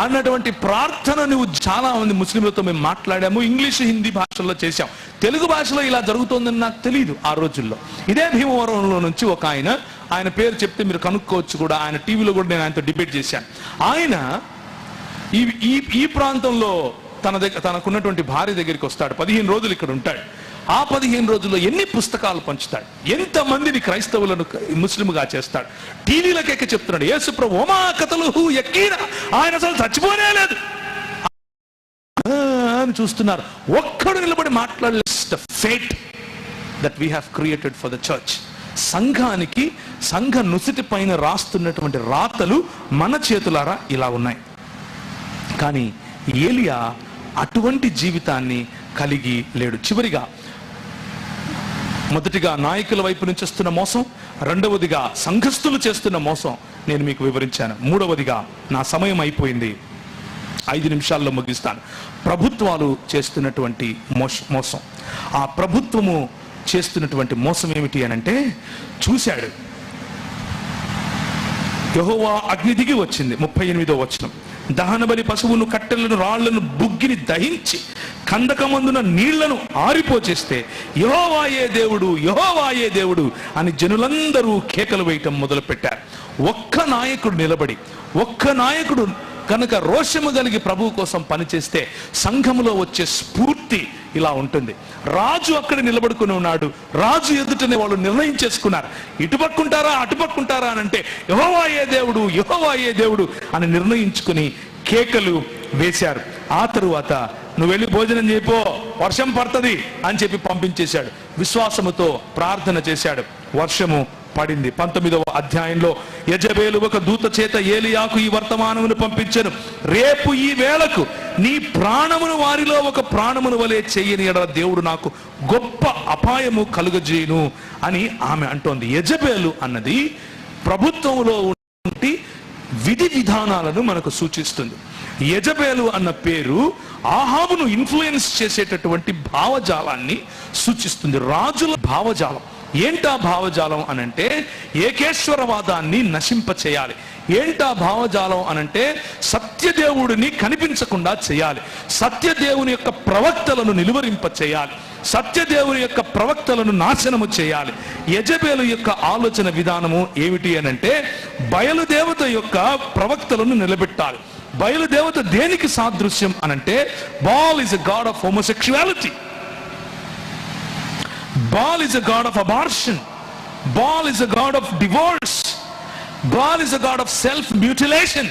అన్నటువంటి ప్రార్థన నువ్వు చాలా మంది ముస్లింలతో మేము మాట్లాడాము. ఇంగ్లీష్, హిందీ భాషల్లో చేశాం. తెలుగు భాషలో ఇలా జరుగుతోందని నాకు తెలియదు ఆ రోజుల్లో. ఇదే భీమవరంలో నుంచి ఒక ఆయన పేరు చెప్తే మీరు కనుక్కోవచ్చు కూడా, ఆయన టీవీలో కూడా నేను ఆయనతో డిబేట్ చేశాను. ఆయన ఈ ప్రాంతంలో తనకున్నటువంటి భార్య దగ్గరికి వస్తాడు. 15 రోజులు ఇక్కడ ఉంటాడు. ఆ 15 రోజుల్లో ఎన్ని పుస్తకాలు పంచుతాడు, ఎంతమందిని క్రైస్తవులను ముస్లింగా చేస్తాడు. టీవీలకెక్క చెప్తున్నాడు యేసు ప్రభు ఓమా కతలుహు యకీనా, ఆయన అసలు చచ్చిపోనే లేదు అని చూస్తున్నారు. ఒక్కడు నిలబడి మాట్లాడలేదు. The fate that we have created for the church. సంఘానికి, సంఘ నుసిటి పైన రాస్తున్నటువంటి రాతలు మన చేతులారా ఇలా ఉన్నాయి. కానీ ఏలియా అటువంటి జీవితాన్ని కలిగి లేడు. చివరిగా, మొదటిగా నాయకుల వైపు నుంచి వస్తున్న మోసం, రెండవదిగా సంఘస్థులు చేస్తున్న మోసం నేను మీకు వివరించాను. మూడవదిగా, నా సమయం అయిపోయింది, 5 నిమిషాల్లో ముగిస్తాను, ప్రభుత్వాలు చేస్తున్నటువంటి మోసం. ఆ ప్రభుత్వము చేస్తున్నటువంటి మోసం ఏమిటి అనంటే, చూశాడు యెహోవా అగ్ని దిగి వచ్చింది. 38వ వచనం, దహనబలి పశువును, కట్టెలను, రాళ్లను, బుగ్గిని దహించి కందకమందున నీళ్లను ఆరిపోచేస్తే యెహోవాయే దేవుడు, యెహోవాయే దేవుడు అని జనులందరూ కేకలు వేయటం మొదలు పెట్టారు. ఒక్క నాయకుడు నిలబడి, ఒక్క నాయకుడు కనుక రోషము కలిగి ప్రభువు కోసం పనిచేస్తే సంఘములో వచ్చే స్ఫూర్తి ఇలా ఉంటుంది. రాజు అక్కడ నిలబడుకుని ఉన్నాడు. రాజు ఎదుటనే వాళ్ళు నిర్ణయం చేసుకున్నారు, ఇటుపక్కుంటారా అటుపక్కుంటారా అని. అంటే యెహోవాయే దేవుడు, యెహోవాయే దేవుడు అని నిర్ణయించుకుని కేకలు వేశారు. ఆ తరువాత నువ్వు వెళ్ళి భోజనం చేయిపో, వర్షం పడుతుంది అని చెప్పి పంపించేశాడు. విశ్వాసముతో ప్రార్థన చేశాడు, వర్షము పడింది. 19వ అధ్యాయంలో యెజబేలు ఒక దూత చేత ఏలియాకు ఈ వర్తమానమును పంపించెను, రేపు ఈ వేళకు నీ ప్రాణమును వారిలో ఒక ప్రాణమును వలె చెయ్యని ఎడల దేవుడు నాకు గొప్ప అపాయము కలుగజేయును అని ఆమె అంటోంది. యెజబేలు అన్నది ప్రభుత్వంలో ఉండి విధి విధానాలను మనకు సూచిస్తుంది. యెజబేలు అన్న పేరు ఆహాబును ఇన్ఫ్లుయెన్స్ చేసేటటువంటి భావజాలాన్ని సూచిస్తుంది, రాజుల భావజాలం. ఏంటా భావజాలం అనంటే ఏకేశ్వరవాదాన్ని నశింప చేయాలి. ఏంటా భావజాలం అనంటే సత్యదేవుడిని కనిపించకుండా చేయాలి, సత్యదేవుని యొక్క ప్రవక్తలను నిలువరింప చేయాలి, సత్యదేవుని యొక్క ప్రవక్తలను నాశనము చేయాలి. యెజబేలు యొక్క ఆలోచన విధానము ఏమిటి అనంటే బయలుదేవత యొక్క ప్రవక్తలను నిలబెట్టాలి. బయలుదేవత దేనికి సాదృశ్యం అనంటే ball is a God of homosexuality, Baal is a god of abortion. Baal is a god of divorce. Baal is a god of self-mutilation.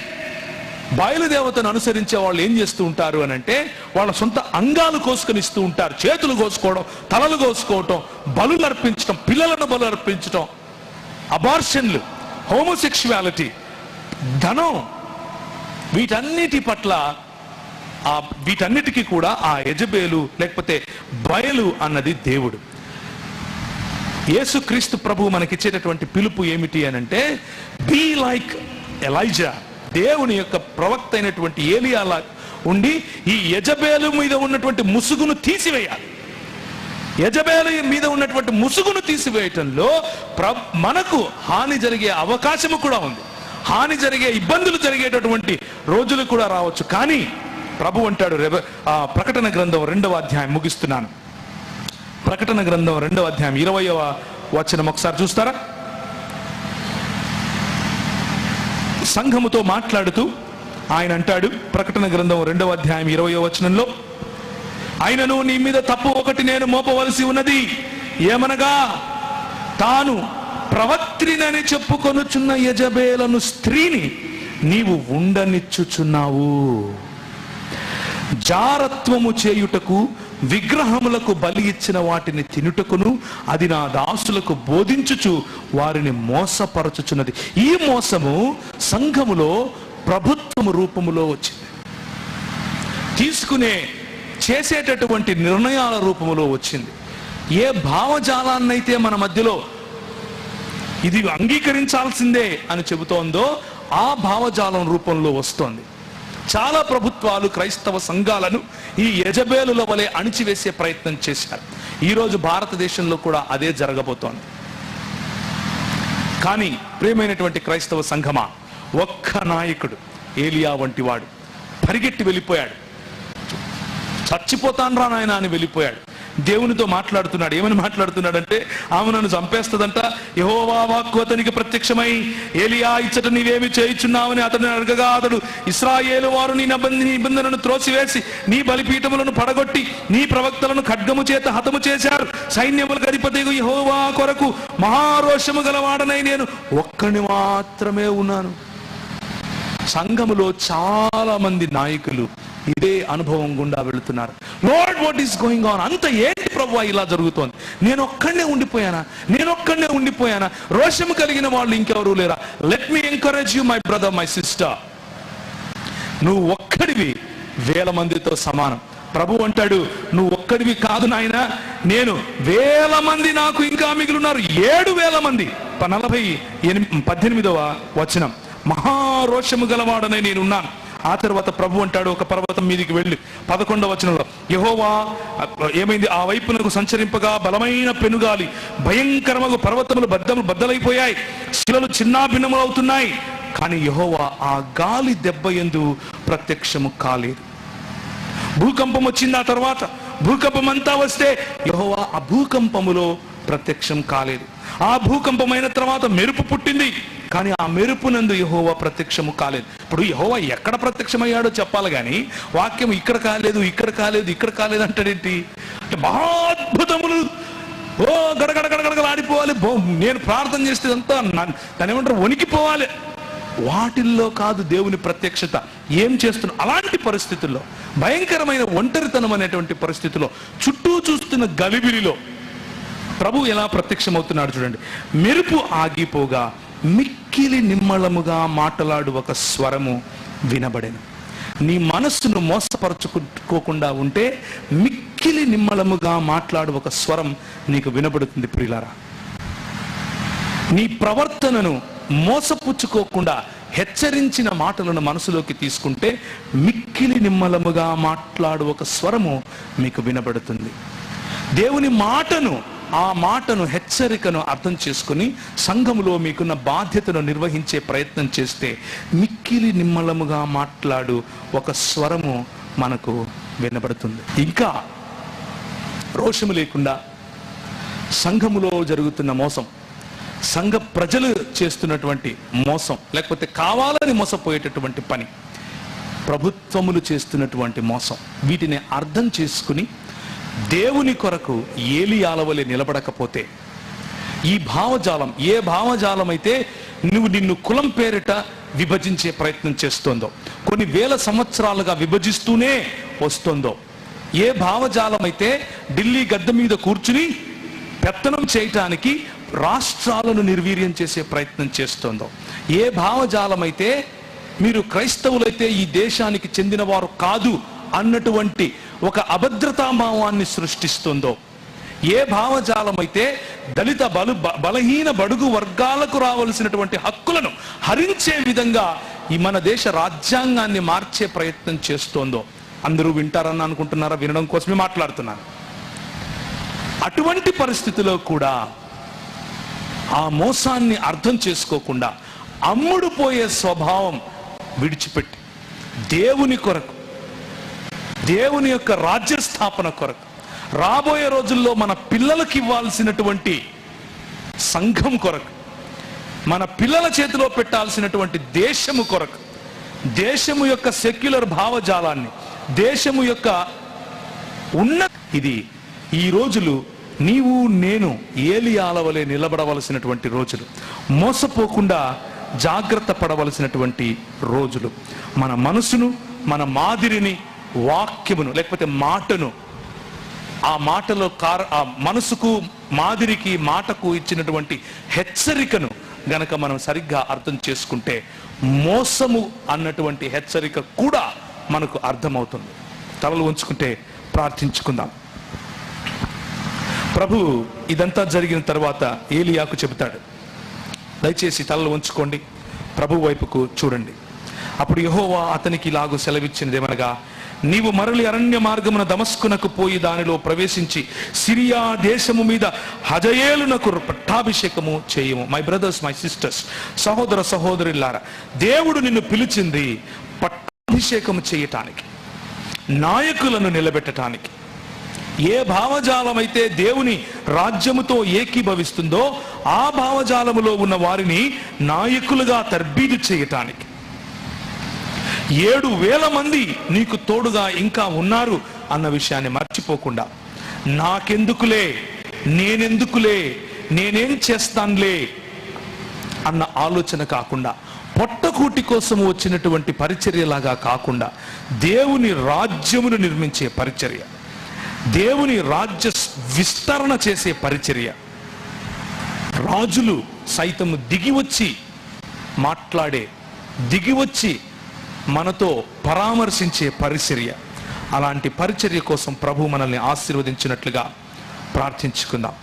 బయలుదేవతను అనుసరించే వాళ్ళు ఏం చేస్తూ ఉంటారు అని అంటే వాళ్ళ సొంత అంగాలు కోసుకొని ఇస్తూ ఉంటారు. చేతులు కోసుకోవడం, తలలు కోసుకోవటం, బలులు అర్పించడం, పిల్లలను బలు అర్పించడం, అబార్షన్లు, హోమోసెక్షువాలిటీ, ధనం, వీటన్నిటికీ కూడా ఆ యెజబేలు లేకపోతే బయలు అన్నది దేవుడు. యేసుక్రీస్తు ప్రభువు మనకిచ్చేటటువంటి పిలుపు ఏమిటి అనంటే బీ లైక్ ఎలైజా, దేవుని యొక్క ప్రవక్త అయినటువంటి ఏలియాలా ఉండి ఈ యెజబేలు మీద ఉన్నటువంటి ముసుగును తీసివేయాలి. యెజబెలు మీద ఉన్నటువంటి ముసుగును తీసివేయటంలో మనకు హాని జరిగే అవకాశము కూడా ఉంది. హాని జరిగే, ఇబ్బందులు జరిగేటటువంటి రోజులు కూడా రావచ్చు. కానీ ప్రభు అంటాడు, ప్రకటన గ్రంథం 2వ అధ్యాయం, ముగిస్తున్నాను. ప్రకటన గ్రంథం 2వ అధ్యాయం 20వ వచనం ఒకసారి చూస్తారా? సంఘముతో మాట్లాడుతూ ఆయన అంటాడు, ప్రకటన గ్రంథం 2వ అధ్యాయం 20వ వచనంలో, ఆయనను నీ మీద తప్పు ఒకటి నేను మోపవలసి ఉన్నది, ఏమనగా తాను ప్రవక్త్రినని చెప్పుకొనుచున్న యెజబెలను స్త్రీని నీవు ఉండనిచ్చుచున్నావు. జారత్వము చేయుటకు, విగ్రహములకు బలి ఇచ్చిన వాటిని తినుటకును అది నా దాసులకు బోధించుచు వారిని మోసపరచుచున్నది. ఈ మోసము సంఘములో ప్రభుత్వము రూపములో వచ్చింది, చేసేటటువంటి నిర్ణయాల రూపములో వచ్చింది. ఏ భావజాలాన్నైతే మన మధ్యలో ఇది అంగీకరించాల్సిందే అని చెబుతోందో ఆ భావజాలం రూపంలో వస్తోంది. చాలా ప్రభుత్వాలు క్రైస్తవ సంఘాలను ఈ యెజబెలుల వలె అణిచివేసే ప్రయత్నం చేశారు. ఈరోజు భారతదేశంలో కూడా అదే జరగబోతోంది. కానీ ప్రియమైనటువంటి క్రైస్తవ సంఘమా, ఒక్క నాయకుడు ఏలియా వంటి వాడు పరిగెట్టి వెళ్ళిపోయాడు. చచ్చిపోతాన్రా నాయన అని వెళ్ళిపోయాడు. దేవునితో మాట్లాడుతున్నాడు. ఏమని మాట్లాడుతున్నాడంటే, ఆమె నన్ను చంపేస్తుందంట. యెహోవా వాక్కు అతనికి ప్రత్యక్షమై, ఏలియా ఇచ్చట నీవేమి చేయుచున్నావని అతన్ని అడగగా, అతడు ఇశ్రాయేలు వారు నీ నిబంధనను త్రోసివేసి నీ బలిపీఠములను పడగొట్టి నీ ప్రవక్తలను ఖడ్గము చేత హతము చేశారు. సైన్యములకు అధిపతి యెహోవా కొరకు మహారోషము గలవాడనై నేను ఒక్కని మాత్రమే ఉన్నాను. సంఘములో చాలా మంది నాయకులు ఇదే అనుభవం గుండా వెళుతున్నారు. Lord, what is going on? అంత ఏంటి ప్రభువా ఇలా జరుగుతోంది? నేను ఒక్కడే ఉండిపోయానా? రోషము కలిగిన వాళ్ళు ఇంకెవరూ లేరా? Let me encourage you my brother, my sister. నువ్వు ఒక్కడివి వేల మందితో సమానం. ప్రభు అంటాడు, నువ్వు ఒక్కడివి కాదు నాయన, నేను వేల మంది నాకు ఇంకా మిగిలిన్నారు. 7,000 మంది. 18వ వచనం, మహారోషము గలవాడనే నేనున్నాను. ఆ తర్వాత ప్రభు అంటాడు, ఒక పర్వతం మీదికి వెళ్ళి 11వ వచనంలో, యెహోవా ఏమైంది? ఆ వైపునకు సంచరింపగా బలమైన పెనుగాలి, భయంకరమగు పర్వతములు బద్దలైపోయాయి, శిలలు చిన్నాభిన్నములు అవుతున్నాయి. కానీ యెహోవా ఆ గాలి దెబ్బ యందు ప్రత్యక్షము కాలేదు. భూకంపం వచ్చింది. ఆ తర్వాత భూకంపం అంతా వస్తే యెహోవా ఆ భూకంపములో ప్రత్యక్షం కాలేదు. ఆ భూకంపమైన తర్వాత మెరుపు పుట్టింది, కానీ ఆ మెరుపునందు యెహోవా ప్రత్యక్షము కాలేదు. ఇప్పుడు యెహోవా ఎక్కడ ప్రత్యక్షమయ్యాడో చెప్పాలి, కానీ వాక్యం ఇక్కడ కాలేదు అంటాడేంటి? అంటే మహా అద్భుతములు గడగడగడగడగలాడిపోవాలి. నేను ప్రార్థన చేస్తే అంతా దాని ఏమంటారు, వణికిపోవాలి. వాటిల్లో కాదు దేవుని ప్రత్యక్షత. ఏం చేస్తున్నా అలాంటి పరిస్థితుల్లో, భయంకరమైన ఒంటరితనం అనేటువంటి పరిస్థితిలో, చుట్టూ చూస్తున్న గలిబిలిలో ప్రభు ఎలా ప్రత్యక్షమవుతున్నాడు చూడండి. మెరుపు ఆగిపోగా మిక్కిలి నిమ్మళముగా మాట్లాడు ఒక స్వరము వినబడెను. నీ మనస్సును మోసపరచుకోకుండా ఉంటే మిక్కిలి నిమ్మళముగా మాట్లాడు ఒక స్వరం నీకు వినబడుతుంది. ప్రియులారా, నీ ప్రవర్తనను మోసపుచ్చుకోకుండా హెచ్చరించిన మాటలను మనసులోకి తీసుకుంటే మిక్కిలి నిమ్మలముగా మాట్లాడు ఒక స్వరము మీకు వినబడుతుంది. దేవుని మాటను, ఆ మాటను, హెచ్చరికను అర్థం చేసుకుని సంఘములో మీకున్న బాధ్యతను నిర్వహించే ప్రయత్నం చేస్తే మిక్కిలి నిమ్మలముగా మాట్లాడు ఒక స్వరము మనకు వినబడుతుంది. ఇంకా రోషము లేకుండా సంఘములో జరుగుతున్న మోసం, సంఘ ప్రజలు చేస్తున్నటువంటి మోసం, లేకపోతే కావాలని మోసపోయేటటువంటి పని, ప్రభుత్వములు చేస్తున్నటువంటి మోసం, వీటిని అర్థం చేసుకుని దేవుని కొరకు ఏలియాల వలె నిలబడకపోతే, ఈ భావజాలం, ఏ భావజాలం అయితే నిన్ను కులం పేరిట విభజించే ప్రయత్నం చేస్తోందో, కొన్ని వేల సంవత్సరాలుగా విభజిస్తూనే వస్తుందో, ఏ భావజాలం అయితే ఢిల్లీ గద్దె మీద కూర్చుని పెత్తనం చేయటానికి రాష్ట్రాలను నిర్వీర్యం చేసే ప్రయత్నం చేస్తోందో, ఏ భావజాలం అయితే మీరు క్రైస్తవులైతే ఈ దేశానికి చెందిన వారు కాదు అన్నటువంటి ఒక అభద్రతాభావాన్ని సృష్టిస్తుందో, ఏ భావజాలం అయితే దళిత బలహీన బడుగు వర్గాలకు రావలసినటువంటి హక్కులను హరించే విధంగా ఈ మన దేశ రాజ్యాంగాన్ని మార్చే ప్రయత్నం చేస్తోందో, అందరూ వింటారని అనుకుంటున్నారా? వినడం కోసమే మాట్లాడుతున్నాను. అటువంటి పరిస్థితిలో కూడా ఆ మోసాన్ని అర్థం చేసుకోకుండా అమ్ముడు పోయే స్వభావం విడిచిపెట్టి దేవుని కొరకు, దేవుని యొక్క రాజ్య స్థాపన కొరకు, రాబోయే రోజుల్లో మన పిల్లలకి ఇవ్వాల్సినటువంటి సంఘం కొరకు, మన పిల్లల చేతిలో పెట్టాల్సినటువంటి దేశము కొరకు, దేశము యొక్క సెక్యులర్ భావజాలాన్ని, దేశము యొక్క ఇది ఈ రోజులు నీవు నేను ఏలియాల వలె నిలబడవలసినటువంటి రోజులు, మోసపోకుండా జాగ్రత్త పడవలసినటువంటి రోజులు. మన మనసును, మన మాదిరిని, వాక్యమును లేకపోతే మాటను, ఆ మాటలో ఆ మనసుకు, మాదిరికి, మాటకు ఇచ్చినటువంటి హెచ్చరికను గనక మనం సరిగ్గా అర్థం చేసుకుంటే మోసము అన్నటువంటి హెచ్చరిక కూడా మనకు అర్థమవుతుంది. తలలు ఉంచుకుంటే ప్రార్థించుకుందాం. ప్రభు ఇదంతా జరిగిన తర్వాత ఏలియాకు చెబుతాడు, దయచేసి తలలు ఉంచుకోండి, ప్రభు వైపుకు చూడండి. అప్పుడు యెహోవా అతనికి ఇలాగూ సెలవిచ్చినదేమనగా, నీవు మరలి అరణ్య మార్గమున దమస్కునకు పోయి దానిలో ప్రవేశించి సిరియా దేశము మీద హజయేలునకు పట్టాభిషేకము చేయము. మై బ్రదర్స్, మై సిస్టర్స్, సహోదర సహోదరులారా, దేవుడు నిన్ను పిలిచింది పట్టాభిషేకము చేయటానికి, నాయకులను నిలబెట్టడానికి. ఏ భావజాలం అయితే దేవుని రాజ్యముతో ఏకీభవిస్తుందో ఆ భావజాలములో ఉన్న వారిని నాయకులుగా తర్బీదు చేయటానికి. 7,000 మంది నీకు తోడుగా ఇంకా ఉన్నారు అన్న విషయాన్ని మర్చిపోకుండా, నాకెందుకులే, నేనెందుకులే, నేనేం చేస్తానులే అన్న ఆలోచన కాకుండా, పొట్టకూటి కోసం వచ్చినటువంటి పరిచర్యలాగా కాకుండా, దేవుని రాజ్యమును నిర్మించే పరిచర్య, దేవుని రాజ్య విస్తరణ చేసే పరిచర్య, రాజులు సైతము దిగివచ్చి మాట్లాడే, దిగివచ్చి మనతో పరామర్శించే పరిచర్య, అలాంటి పరిచర్య కోసం ప్రభు మనల్ని ఆశీర్వదించినట్లుగా ప్రార్థించుకుందాం.